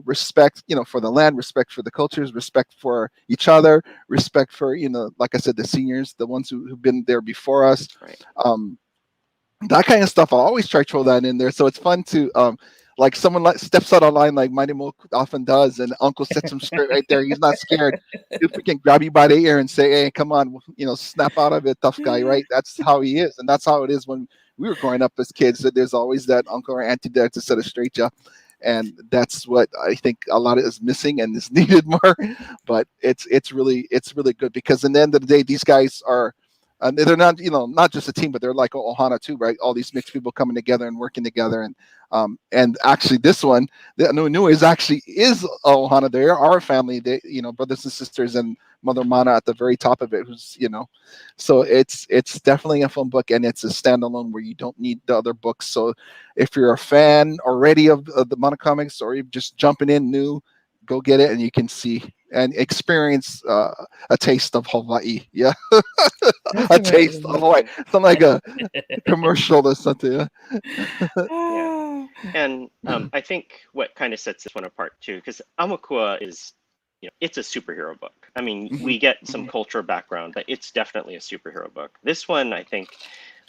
respect, for the land, respect for the cultures, respect for each other, respect for, like I said, the seniors, the ones who've been there before us. Right. That kind of stuff. I always try to throw that in there. So it's fun to, like someone like steps out of line like Mighty Mo often does, and Uncle sets him straight right there. He's not scared. He'll freaking grab you by the ear and say, "Hey, come on, snap out of it, tough guy." Right? That's how he is, and that's how it is when we were growing up as kids. That there's always that uncle or auntie there to set us straight, yeah. And that's what I think a lot of is missing and is needed more. But it's really good, because in the end of the day, these guys are. They're not, not just a team, but they're like Ohana too, right? All these mixed people coming together and working together, and actually this one, the Nui is Ohana. They are our family. They, brothers and sisters, and Mother Mana at the very top of it, who's, so it's definitely a fun book, and it's a standalone where you don't need the other books. So if you're a fan already of the Mana comics, or you're just jumping in new, go get it, and you can see and experience a taste of Hawaii. Yeah. A taste of Definitely. Hawaii. Something like a commercial or something. Yeah. Yeah. Ah, And I think what kind of sets this one apart too, because Aumakua is, it's a superhero book. I mean, Mhm, we get some mhm. cultural background, but it's definitely a superhero book. This one, I think,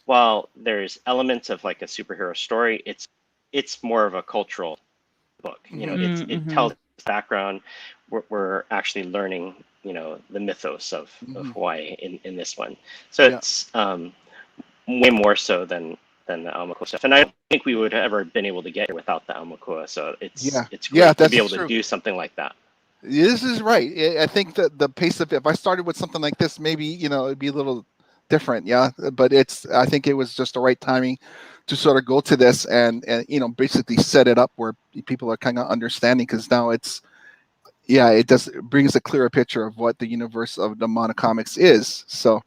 while there's elements of like a superhero story, it's more of a cultural book. Mhm. It mm-hmm. tells background. We're actually learning, the mythos of Mhm. Hawaii in this one. So Yeah. it's way more so than the Aumakua stuff. And I don't think we would have ever been able to get here without the Aumakua. So Yeah. it's Yeah, great to be that's able to true. do something like that. This is right. I think that the pace of it, if I started with something like this, maybe, it'd be a little different. Yeah. But I think it was just the right timing to sort of go to this, and basically set it up where people are kind of understanding, because now it brings a clearer picture of what the universe of the Mana comics is. So,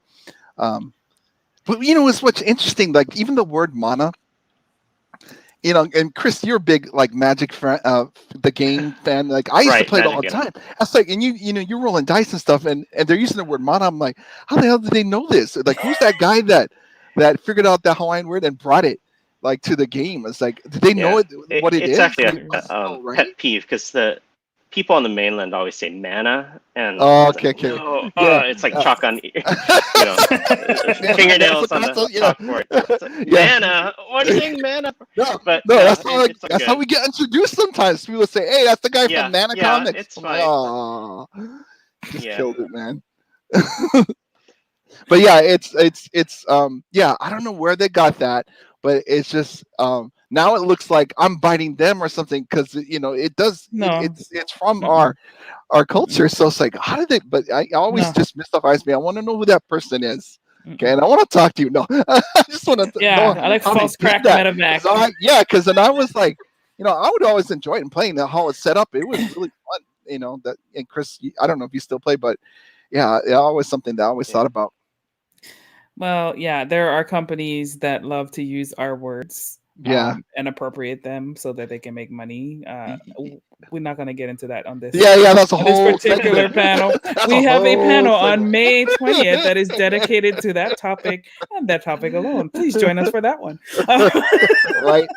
but it's what's interesting, like even the word Mana, and Chris, you're a big like Magic fan, the game fan. Like I used to Right, play it all Magic the Gathering. time. I was like, and you're rolling dice and stuff, and they're using the word mana. I'm like, how the hell did they know this? Like, who's that guy that figured out the Hawaiian word and brought it like to the game? It's like, did they know Yeah, what it it's is? actually They Yeah. must a know, right? pet peeve because the people on the mainland always say mana, and Oh, it's okay, like okay, no, yeah. it's like Uh, chalk on, that's fingernails what on that's the what, yeah, chalkboard. It's like yeah. mana. What are you saying, mana? No, But no, no, it's all that's how good. we get introduced. Sometimes people say, "Hey, that's the guy from Yeah, Mana yeah, Comics." it's I'm like, fine. oh, just Yeah, killed it, man. But yeah, yeah, I don't know where they got that, but it's just now it looks like I'm biting them or something, because it does No. it's from Mm-mm. our Mm-mm. culture. So it's like, how did they? But I always No. just mystifies me. I want to know who that person is. Okay, Mm-mm. and I want to talk to you. No, I just want to Yeah, know I like how they false did crack that. medevac. Because then I was like, I would always enjoy it and playing how it's set up. It was really fun. That, and Chris, I don't know if you still play, but yeah, always something that I always thought yeah, about. Well, yeah, there are companies that love to use our words Yeah. and appropriate them so that they can make money. We're not going to get into that on this Yeah, that's a whole particular segment. panel. That's a We have a whole panel on segment. May 20th that is dedicated to that topic and that topic alone. Please join us for that one. Right?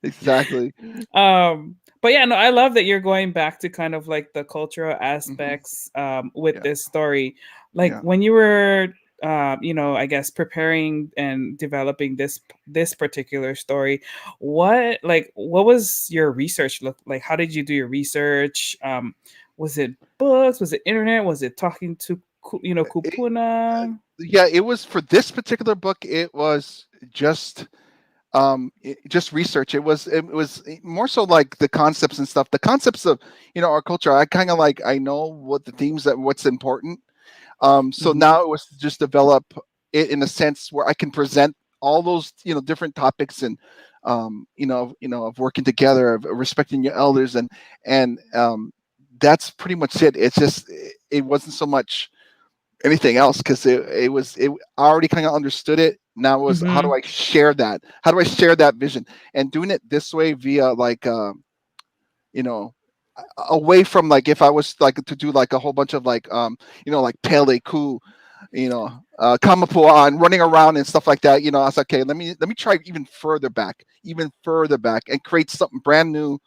Exactly. But yeah, no, I love that you're going back to kind of like the cultural Hmm. aspects with Yeah. this story. Like Yeah. when you were I guess preparing and developing this particular story, what was your research look like? How did you do your research? Was it books? Was it internet? Was it talking to kupuna? Yeah, it was for this particular book. It was just research. It was more so like the concepts and stuff. The concepts of our culture. I kind of like I know what the themes that what's important. So Hmm. now it was to just develop it in a sense where I can present all those different topics and of working together, of respecting your elders, and that's pretty much it. It's just it wasn't so much anything else because I already kind of understood it. Now it was how do Hmm. I share that? How do I share that vision? And doing it this way via like you know away from like if I was like to do like a whole bunch of like like Pele Ku, Kamapua and running around and stuff like that. I was like, okay, let me try even further back and create something brand new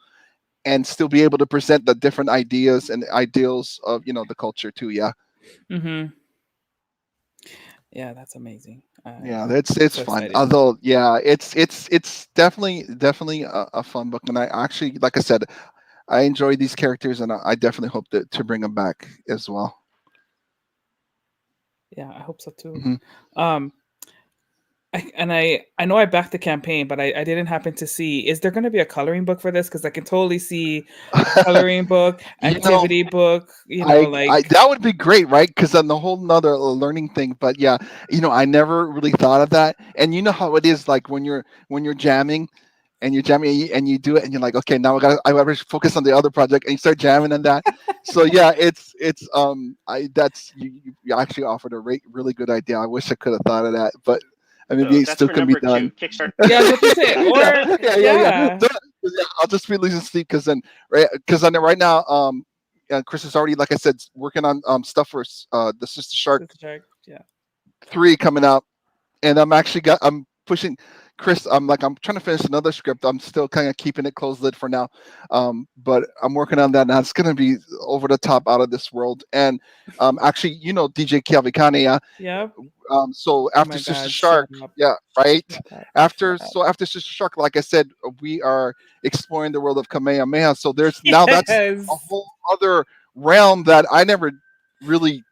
and still be able to present the different ideas and ideals of the culture too. Yeah. Hmm. Yeah, that's amazing. Yeah, I'm it's so fun. excited. Although, yeah, it's definitely a fun book, and I actually, like I said, I enjoy these characters, and I definitely hope to bring them back as well. Yeah, I hope so too. Hmm. Um, I know I backed the campaign, but I didn't happen to see. Is there going to be a coloring book for this? Because I can totally see a coloring book, you know, activity book. I Like that would be great, right? Because then the whole nother learning thing. But yeah, I never really thought of that. And you know how it is, like when you're jamming, and you're jamming and you do it, and you're like, okay, now I gotta focus on the other project, and you start jamming on that. So yeah, it's I that's you actually offered a really good idea. I wish I could have thought of that, but I mean, So it that's still for can be number two. done. Kickstart yeah, I was number about to two. say, yeah, or yeah. yeah, Yeah, I'll just be losing sleep because then, right now, Chris is already, like I said, working on stuff for the Sister Shark Sister Shark, yeah. 3 coming out, and I'm pushing Chris. I'm trying to finish another script. I'm still kind of keeping it closed lid for now, but I'm working on that now. It's gonna be over the top, out of this world, and actually, DJ Kiavikane, yeah. Yeah. So Oh after my Sister God! Shut Shark, up! yeah, right. Shut up! After Shut up! so after Sister Shark, like I said, we are exploring the world of Kamehameha. So that's a Yes. whole other realm that I never really,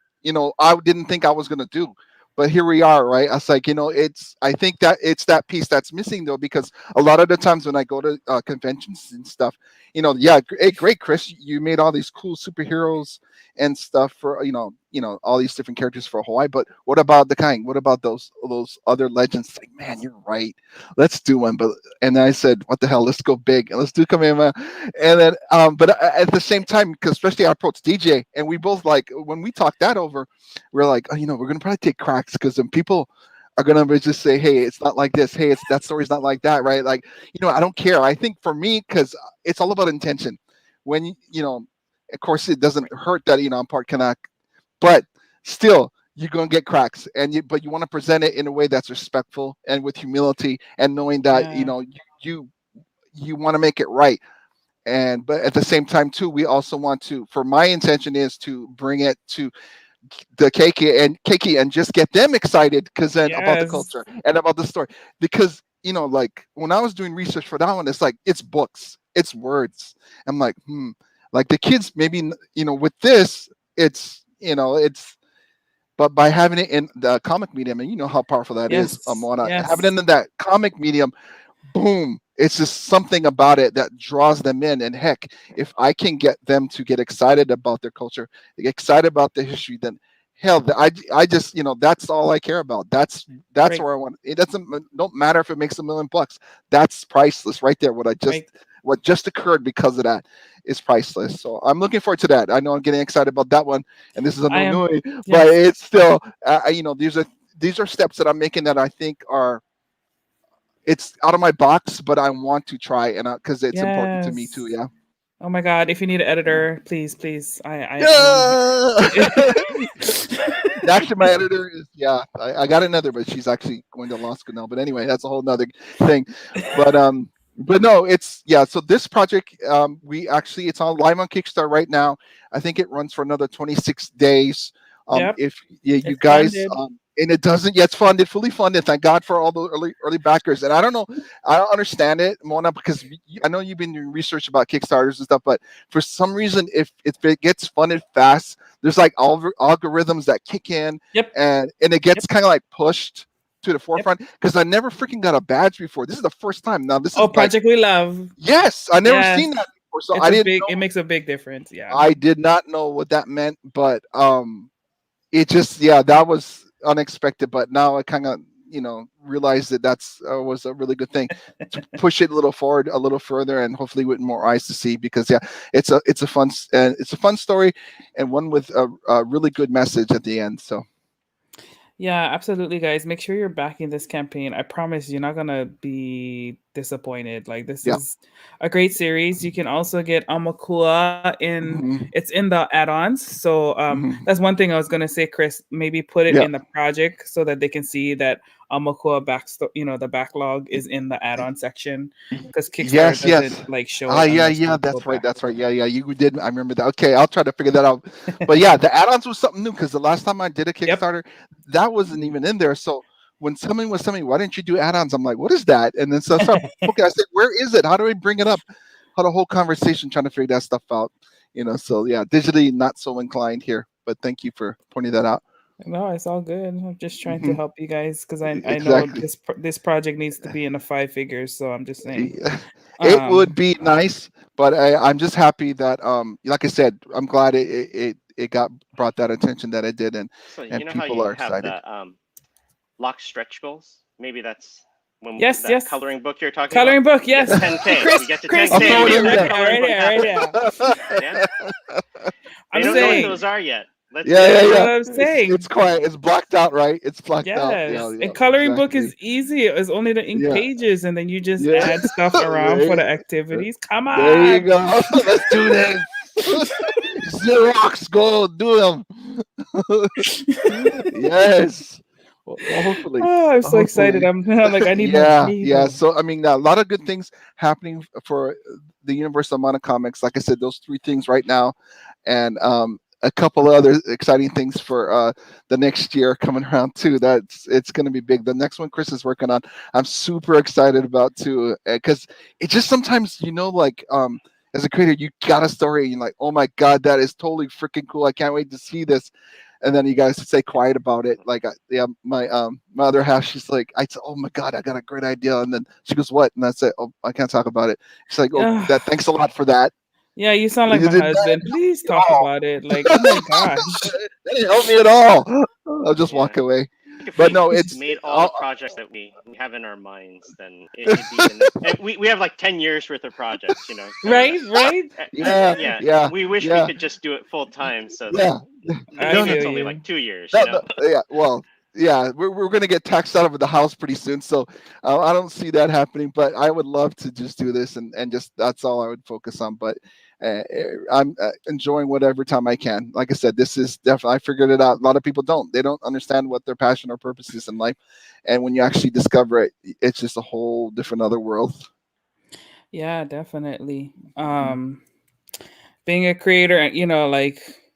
I didn't think I was gonna do. But here we are, right? I was like, I think that it's that piece that's missing though, because a lot of the times when I go to conventions and stuff, yeah, hey, great, Chris, you made all these cool superheroes and stuff for all these different characters for Hawaii. But what about the kind? What about those other legends? Like, man, you're right. Let's do one. And I said, what the hell? Let's go big and let's do Kamehameha. And then, but at the same time, because especially I approached DJ, and we both like when we talked that over, we're like, oh, we're gonna probably take cracks because then people are gonna just say, hey, it's not like this. Hey, it's that story's not like that, right? Like, I don't care. I think for me, because it's all about intention. When of course, it doesn't Right. hurt that I'm part Kanak, but still, you're gonna get cracks, but you want to present it in a way that's respectful and with humility, and knowing that Yeah. you you want to make it right. And but at the same time too, we also want to. For my intention is to bring it to the Keiki and just get them excited because then about the Yes. culture and about the story. Because like when I was doing research for that one, it's like it's books, it's words. I'm like, like the kids maybe with this, it's but by having it in the comic medium, and you know how powerful that is, Yes. Moana, having Yes. it in that comic medium, boom, it's just something about it that draws them in. And heck, if I can get them to get excited about their culture, get excited about the history, then hell, I just that's all I care about. That's Right. where I want. It doesn't don't matter if it makes $1 million. That's priceless right there. Right. What just occurred because of that is priceless. So I'm looking forward to that. I know I'm getting excited about that one, and this is a I no am. nui, but Yes. it's still these are steps that I'm making that I think are it's out of my box, but I want to try, and because it's important to me too. Yes. Yeah. Oh my God! If you need an Yeah. editor, please, please. I want Yeah. to. Actually, my editor is I got another, but she's actually going to law school now. But anyway, that's a whole nother thing. But no, it's So this project, we actually it's on live on Kickstarter right now. I think it runs for another 26 days. Yep. If you It's guys funded. and it doesn't. Yeah, it's funded, fully funded. Thank God for all the early backers. And I don't know, I don't understand it, Mona, because I know you've been doing research about Kickstarters and stuff, but for some reason, if it gets funded fast, there's like algorithms that kick in, Yep. and it gets Yep. kind of like pushed to the Yep. forefront. Because I never freaking got a badge before. This is the first time. Now this is Oh, like, Project We Love. yes, I never Yes. seen that before, so It's I a didn't big. know. It makes a big difference. Yeah. I did not know what that meant, but it just, yeah, that was unexpected. But now I kind of realized that that's was a really good thing to push it a little forward, a little further, and hopefully with more eyes to see. Because yeah, it's a fun story, and one with a really good message at the end. So Yeah, absolutely, guys. Make sure you're backing this campaign. I promise you're not gonna be disappointed. Like this yeah. is a great series. You can also get Aumakua in. Hmm. It's in the add-ons. So Hmm. that's one thing I was gonna say, Chris. Maybe put it Yeah. in the project so that they can see that Aumakua the backlog is in the add-on section because Kickstarter Yes, yes. doesn't like show Ah, it yeah, unless yeah, you go that's right, back. that's right. Yeah, yeah, you did. I remember that. Okay, I'll try to figure that out. But yeah, the add-ons was something new because the last time I did a Yep. Kickstarter, that wasn't even in there. So when someone was telling me, "Why didn't you do add-ons?" I'm like, "What is that?" And then so I started looking. I said, "Where is it? How do I bring it up?" Had a whole conversation trying to figure that stuff out. So yeah, digitally not so inclined here, but thank you for pointing that out. No, it's all good. I'm just trying to Hmm. help you guys because I know Exactly. this project needs to be in the five figures. So I'm just saying. Yeah. It would Um, be nice, but I'm just happy that like I said, I'm glad it got brought that attention that it did, So and you know how people you are have excited. the lock stretch goals? Maybe that's when yes, that yes. coloring book you're talking about. Coloring book, We get yes. 10K. Chris, We get to Chris, I'll 10K. throw We it here, get in right that there. there, coloring right book there, right happening. there. Yeah. They I'm don't know what saying, those are yet. Let's Yeah, get yeah, them that's yeah. what right. I'm It's saying. quiet. It's blacked out, right? It's blacked out. Yeah, Yes, a yeah, coloring book exactly. is easy. It's only the ink Yeah, pages, and then you just yeah. add stuff around for the activities. Come There you on. go. Let's do this. Xerox, go do them. Yes. Well, hopefully, Oh, I'm so excited. hopefully. I'm like, I need more. I Yeah, need yeah. more. So I mean, a lot of good things happening for the universe of Moana Comics. Like I said, those three things right now, and a couple of other exciting things for the next year coming around too. It's going to be big. The next one Chris is working on, I'm super excited about too, because it just sometimes like as a creator you got a story and you're like, oh my god, that is totally freaking cool. I can't wait to see this. And then you guys stay quiet about it. Like, yeah, my other half, she's like, I said, oh my god, I got a great idea. And then she goes, what? And I said, oh, I can't talk about it. She's like, oh, Ugh. that. Thanks a lot for that. Yeah, you sound like You my did not husband. help Please me at talk all. about it. Like, oh my gosh. That didn't help me at all. I'll just Yeah. walk away. If But we no, it's made all the projects that we have in our minds, then it'd be and we have like 10 years worth of projects, coming Right, up. right. yeah, Yeah. yeah, We wish we yeah, could just do it full time so that yeah. I No, maybe no, it's feel only you. like 2 years, no, yeah. Well, yeah, we're gonna get taxed out of the house pretty soon, so I don't see that happening. But I would love to just do this and just that's all I would focus on. But I'm enjoying whatever time I can. Like I said, this is definitely I figured it out. A lot of people don't. They don't understand what their passion or purpose is in life, and when you actually discover it, it's just a whole different other world. Yeah, definitely. Mhm. Being a creator,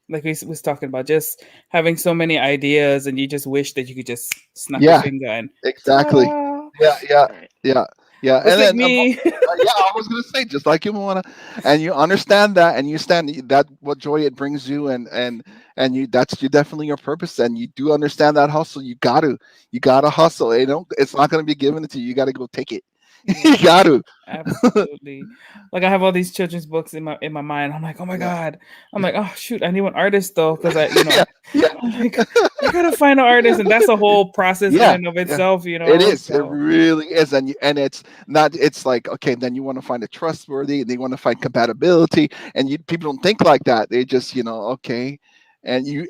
like we was talking about, just having so many ideas, and you just wish that you could just snap your Yeah, finger and exactly. ta-da! Yeah, yeah, Right. yeah, yeah. Just And like then, me. yeah, I was gonna say just like you wanna, and you understand that, and you stand that what joy it brings you, and you that's you definitely your purpose, and you do understand that hustle. You gotta hustle. It's not gonna be given to you. You gotta go take it. You Yeah, gotta. absolutely. Like I have all these children's books in my mind. I'm like, oh my Yeah, god. I'm like, oh shoot, I need one artist though, because yeah, yeah, I'm like, I gotta find an artist, and that's a whole process in yeah, and of yeah. itself. It is. It So really is, and it's not. It's like okay, then you want to find a trustworthy, and they want to find compatibility, and people don't think like that. They just okay, and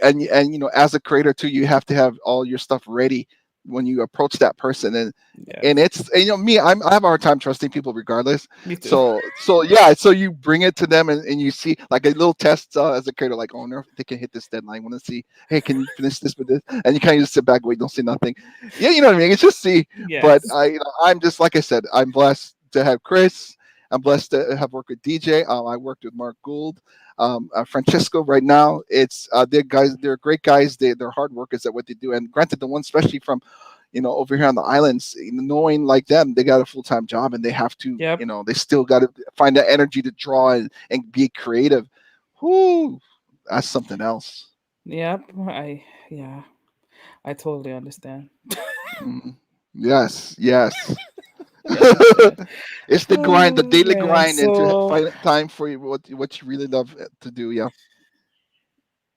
as a creator too, you have to have all your stuff ready when you approach that person, and yes, it's me. I have a hard time trusting people regardless. me too. So yeah, so you bring it to them, and you see like a little test as a creator, like oh, no, they can hit this deadline. Want to see? Hey, can you finish this with this? And you kind of just sit back, wait, don't say nothing. Yeah, you know what I mean. It's just see. But Yes. I'm just like I said, I'm blessed to have Chris. I'm blessed to have worked with DJ. I worked with Mark Gould, Francisco. Right now, it's they're guys. They're great guys. They're hard workers at what they do. And granted, the ones especially from over here on the islands, knowing like them, they got a full-time job and they have to, Yep. they still got to find that energy to draw and be creative. Whoo, that's something else. Yep. Yeah. I totally understand. Mm. Yes, yes. Yes, I understand. It's the grind, the Oh daily man. grind, and to So find time for what you really love to do. Yeah,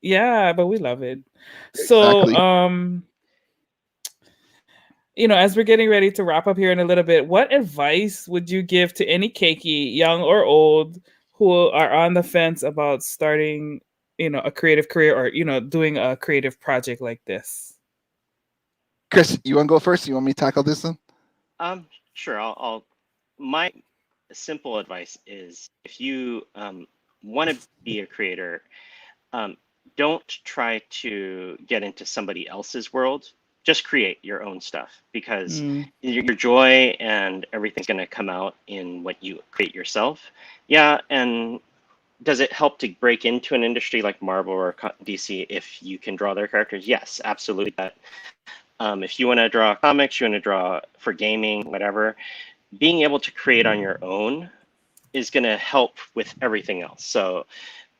yeah, but we love it. So exactly. as we're getting ready to wrap up here in a little bit, what advice would you give to any keiki, young or old, who are on the fence about starting, a creative career or, doing a creative project like this? Chris, you want to go first? You want me to tackle this one? Sure. My simple advice is if you want to be a creator, um, don't try to get into somebody else's world. Just create your own stuff because Mm, your joy and everything's going to come out in what you create yourself. Yeah, and does it help to break into an industry like Marvel or DC if you can draw their characters? Yes, absolutely. But if you want to draw comics, you want to draw for gaming, whatever, being able to create on your own is going to help with everything else. So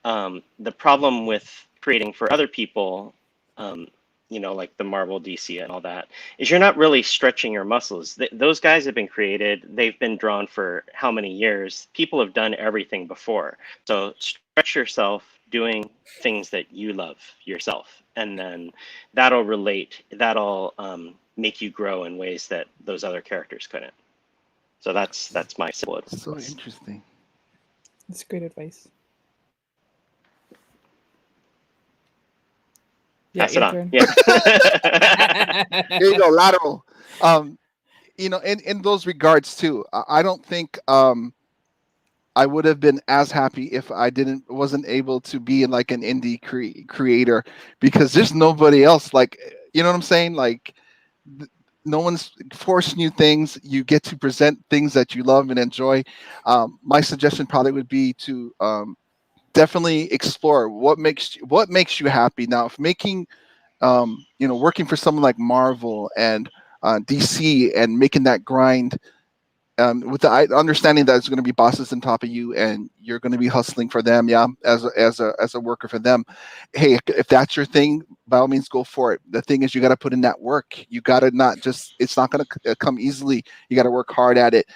the problem with creating for other people, like the Marvel, DC, and all that, is you're not really stretching your muscles. Those guys have been created. They've been drawn for how many years? People have done everything before. So stretch yourself doing things that you love yourself, and then that'll make you grow in ways that those other characters couldn't. So that's my simple So advice. interesting. that's great advice. Yeah, Pass it your on. turn. Yeah. There you go, lateral. Um, in those regards too, I don't think I would have been as happy if I wasn't able to be in like an indie creator, because there's nobody else like, you know what I'm saying, like no one's forcing you things. You get to present things that you love and enjoy. My suggestion probably would be to definitely explore what makes you happy. Now, if making working for someone like Marvel and DC and making that grind, with the understanding that it's going to be bosses on top of you and you're going to be hustling for them, yeah, as a worker for them. Hey, if that's your thing, by all means, go for it. The thing is, you got to put in that work. You got to not just, it's not going to come easily. You got to work hard at it.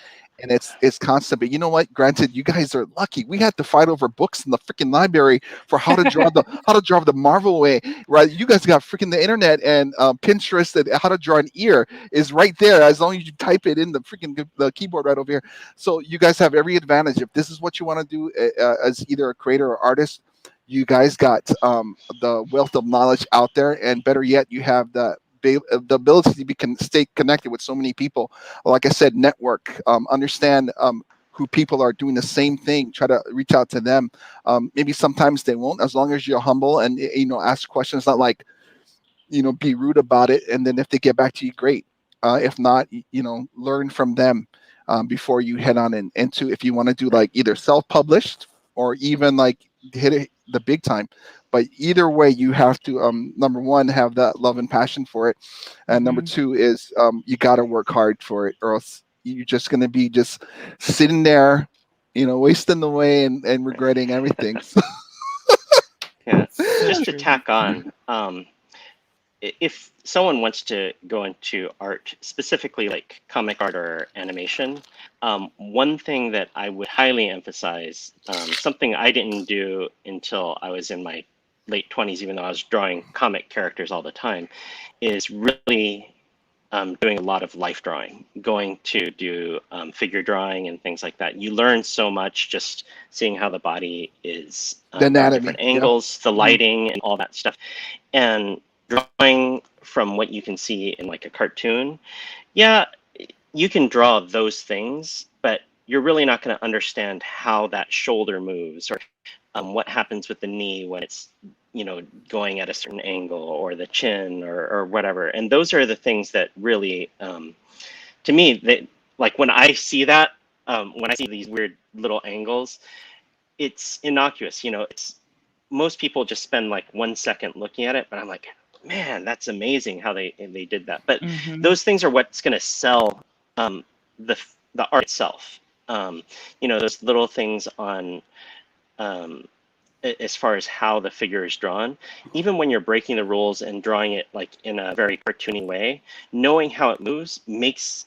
And it's constant. But you know what? Granted, you guys are lucky. We had to fight over books in the freaking library for how to draw the Marvel way, right? You guys got freaking the internet and Pinterest, and how to draw an ear is right there, as long as you type it in the keyboard right over here. So you guys have every advantage. If this is what you want to do as either a creator or artist, you guys got the wealth of knowledge out there, and better yet, you have the ability to stay connected with so many people. Like I said, network, understand who people are doing the same thing. Try to reach out to them. Maybe sometimes they won't, as long as you're humble and ask questions. Not like be rude about it, and then if they get back to you, great. If not, learn from them before you head on into, if you want to do like either self-published or even like hit it the big time. But either way, you have to, number one, have that love and passion for it, and number Mhm. two is you got to work hard for it, or else you're just going to be just sitting there, wasting away and regretting everything. So, Yeah. So Just to true. tack on, if someone wants to go into art, specifically like comic art or animation, one thing that I would highly emphasize, something I didn't do until I was in my late 20s, even though I was drawing comic characters all the time, is really doing a lot of life drawing, going to do figure drawing and things like that. You learn so much just seeing how the body is the from anatomy, different yeah. angles, the Mhm. lighting, and all that stuff. And drawing from what you can see in like a cartoon, yeah, you can draw those things, but you're really not going to understand how that shoulder moves or what happens with the knee when it's going at a certain angle, or the chin, or whatever. And those are the things that really to me, that like when I see that when I see these weird little angles. It's innocuous, it's most people just spend like 1 second looking at it, but I'm like, man, that's amazing how they did that. But those things are what's going to sell the art itself. Those little things on as far as how the figure is drawn, even when you're breaking the rules and drawing it like in a very cartoony way, knowing how it moves makes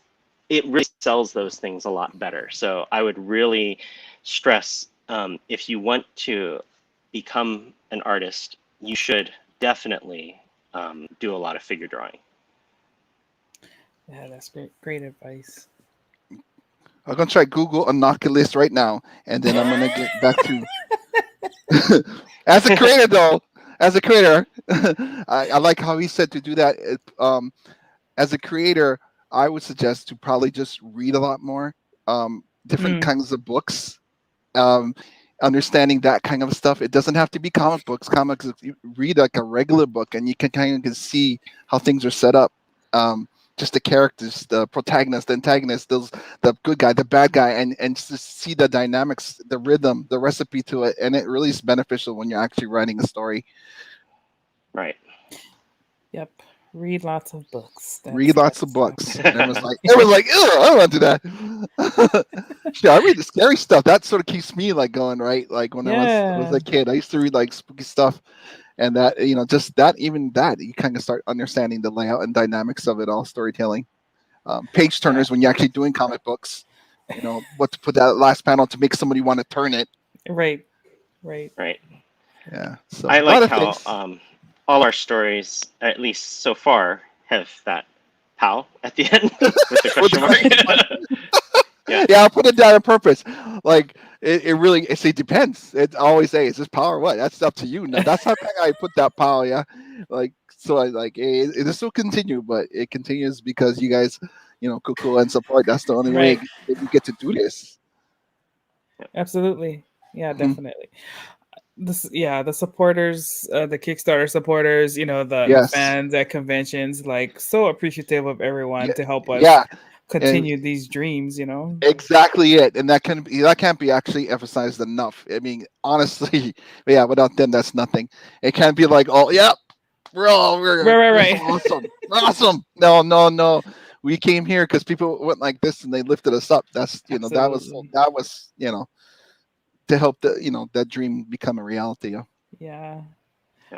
it really sells those things a lot better. So I would really stress, if you want to become an artist, you should definitely do a lot of figure drawing. Yeah, that's great advice. I'm gonna try Google Inoculus right now, and then I'm gonna get back to. As a creator, though, I like how he said to do that. As a creator, I would suggest to probably just read a lot more, different kinds of books, understanding that kind of stuff. It doesn't have to be comic books. Comics, you read like a regular book, and you can kind of see how things are set up. Just the characters, the protagonist, the antagonist, the good guy, the bad guy, and just see the dynamics, the rhythm, the recipe to it, and it really is beneficial when you're actually writing a story. Right. Yep. Read lots of books. Read lots of books. And it was like, ew, I don't want to do that. Yeah, I read the scary stuff. That sort of keeps me like going, right? Like when I was a kid, I used to read like spooky stuff. And that, just that, even that, you kind of start understanding the layout and dynamics of it all, storytelling. Page turners, when you're actually doing comic books, what to put that last panel to make somebody want to turn it. Right. Yeah. So I like how all our stories, at least so far, have that POW at the end with the question mark. Yeah, I'll put it down on purpose. Like it depends. It always say, is this POW or what? That's up to you. Now, that's how I put that POW. Yeah, like so. I like this will continue, but it continues because you guys, cool and support. That's the only way that you get to do this. Absolutely. Yeah, definitely. The supporters, the Kickstarter supporters, the fans at conventions, like so appreciative of everyone to help us continue these dreams, Exactly it. And that can't be actually emphasized enough. I mean, honestly, without them, that's nothing. It can't be like, oh yeah, we're right. awesome. No. We came here because people went like this and they lifted us up. That's that was to help that dream become a reality. Yeah.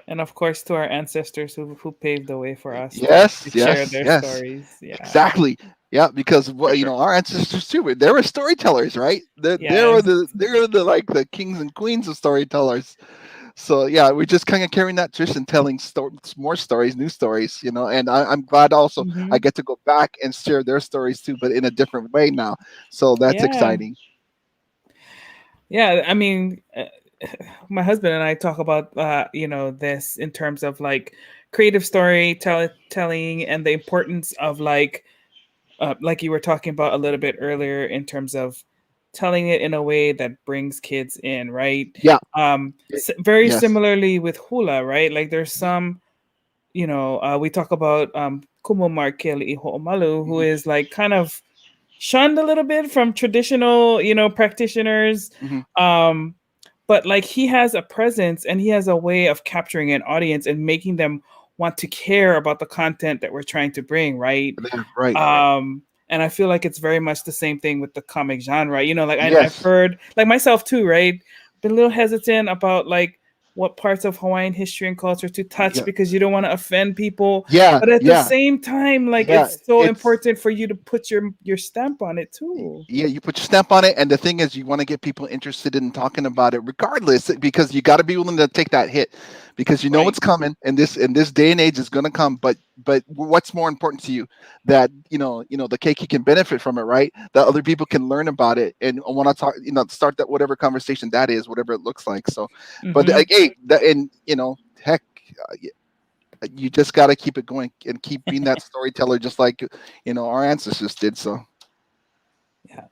And of course, to our ancestors who paved the way for us. Yes, share their stories. Yeah. Exactly. Yeah, because our ancestors too. They were storytellers, right? They were the like the kings and queens of storytellers. So yeah, we're just kind of carrying that tradition, telling more stories, new stories, And I'm glad also I get to go back and share their stories too, but in a different way now. So that's exciting. Yeah, I mean, my husband and I talk about this in terms of like creative storytelling and the importance of like you were talking about a little bit earlier in terms of telling it in a way that brings kids in, right? Yeah. Very similarly with hula, right? Like there's some, we talk about Kumu Markeli Ho'omalu, who is like kind of shunned a little bit from traditional, practitioners. But like he has a presence and he has a way of capturing an audience and making them want to care about the content that we're trying to bring, right? Right. And I feel like it's very much the same thing with the comic genre. I've heard, like myself too, right? Been a little hesitant about like what parts of Hawaiian history and culture to touch because you don't want to offend people. Yeah. But at the same time, like it's so important for you to put your stamp on it too. Yeah, you put your stamp on it, and the thing is, you want to get people interested in talking about it, regardless, because you got to be willing to take that hit, because you know what's coming, and this day and age is going to come. But what's more important to you? That the keiki can benefit from it, right? That other people can learn about it and want to talk, start that whatever conversation that is, whatever it looks like. So, but heck. You just got to keep it going and keep being that storyteller, just like our ancestors did. So, yeah,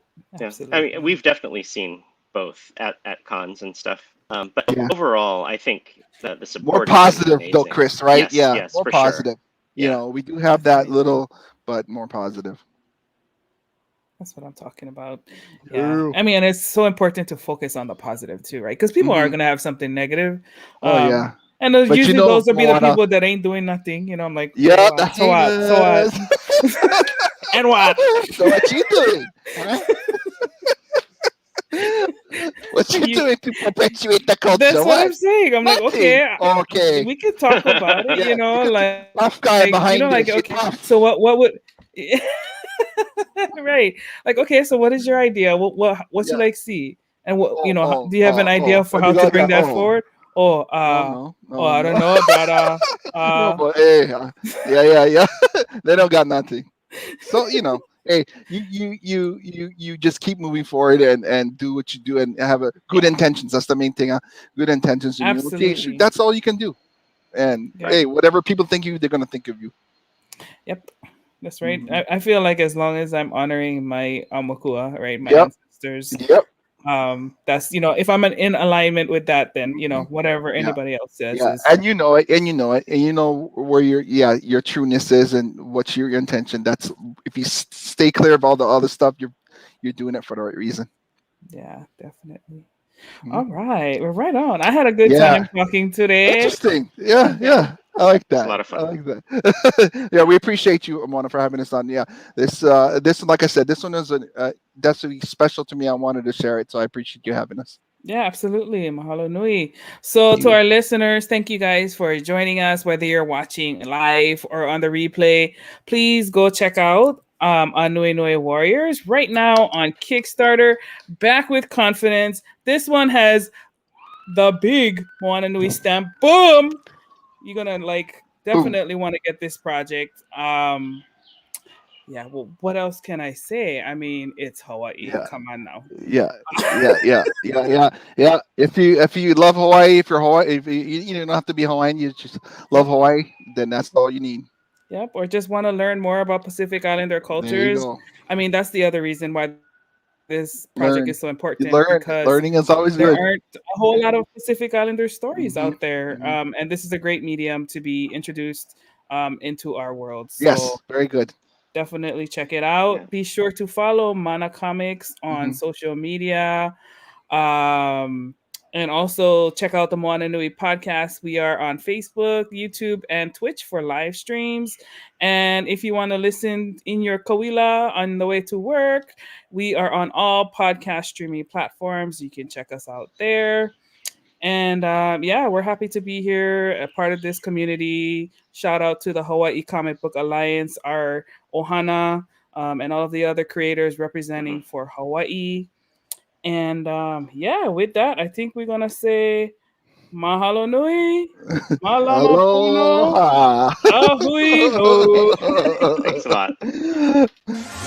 I mean, we've definitely seen both at cons and stuff. But overall, I think the support more positive though, Chris. Right? Yes, more positive. Sure. We do have that little, but more positive. That's what I'm talking about. Yeah. True. I mean, it's so important to focus on the positive too, right? Because people are Hmm. going to have something negative. Oh Um, yeah. and But usually those will be the Moana. people that ain't doing nothing. I'm like, okay, Yeah, the well, so what? So what? haters. And what? So what you doing? Huh? What you You, doing to perpetuate the culture? that's what I'm What? saying. I'm like, Nothing. okay, Okay. we could talk about it, Yeah, you could see tough guy behind like, this. You're okay, tough. so what would, right? Like, okay, so what is your idea? What you Yeah. like see? And what, Oh, oh, do you have an oh, idea oh. for Let me how go to there. bring that Oh, forward? Oh, no, no, oh, no, I don't no. know, but, No, but hey, yeah, yeah, yeah. They don't got nothing. So hey, you just keep moving forward and do what you do and have a good yeah, intentions. That's the main thing. Huh? Good intentions, and okay, shoot, absolutely. that's all you can do. And Yep. hey, whatever people think you, they're gonna think of you. Yep. That's right. Hmm. I feel like as long as I'm honoring my Aumakua, right, my Yep, ancestors, yep. that's if I'm in alignment with that, then Hmm. whatever Yeah, anybody else says yeah, is and you know it, and you know it, and you know where your trueness is and what's your intention. That's if you stay clear of all the other stuff, you're doing it for the right reason. yeah, definitely. Mhm. All right, we're right on. I had a good Yeah. time talking today. Interesting. Yeah, yeah. I like It's a that. lot of I fun. like that. Yeah, we appreciate you, Mona, for having us on. Yeah, this like I said, this one is definitely special to me. I wanted to share it, so I appreciate you having us. Yeah, absolutely. Mahalo nui. So, to You. our listeners, thank you guys for joining us, whether you're watching live or on the replay. Please go check out on Nui Nui Warriors right now on Kickstarter. Back with confidence. This one has the big Moana Nui stamp. Boom! You're gonna Boom. definitely want to get this project. Yeah, well, what else can I say? I mean, it's Hawaii. Yeah, Come on now. yeah, yeah. If you love Hawaii, if you're Hawaii, if you don't have to be Hawaiian, you just love Yep. Hawaii, then that's all you need. Yep, or just want to learn more about Pacific Islander There you cultures. go. I mean, that's the other reason why this project is so Learn. important You because learn. Learning is there always good. aren't a whole lot of Pacific Islander stories Hmm. out there. Hmm. And this is a great medium to be introduced into our world. So Yes, very good. definitely check it Yeah. out. Be sure to follow Mana Comics on Hmm. social media. Um, and also check out the Moana Nui podcast. We are on Facebook, YouTube, and Twitch for live streams. And if you want to listen in your Kawila on the way to work, we are on all podcast streaming platforms. You can check us out there. And yeah, we're happy to be here, a part of this community. Shout out to the Hawaii Comic Book Alliance, our Ohana, and all of the other creators Hmm. representing for Hawaii. And yeah, with that, I think we're gonna say mahalo nui, malama pono, Aloha. ahui ho. Thanks a lot.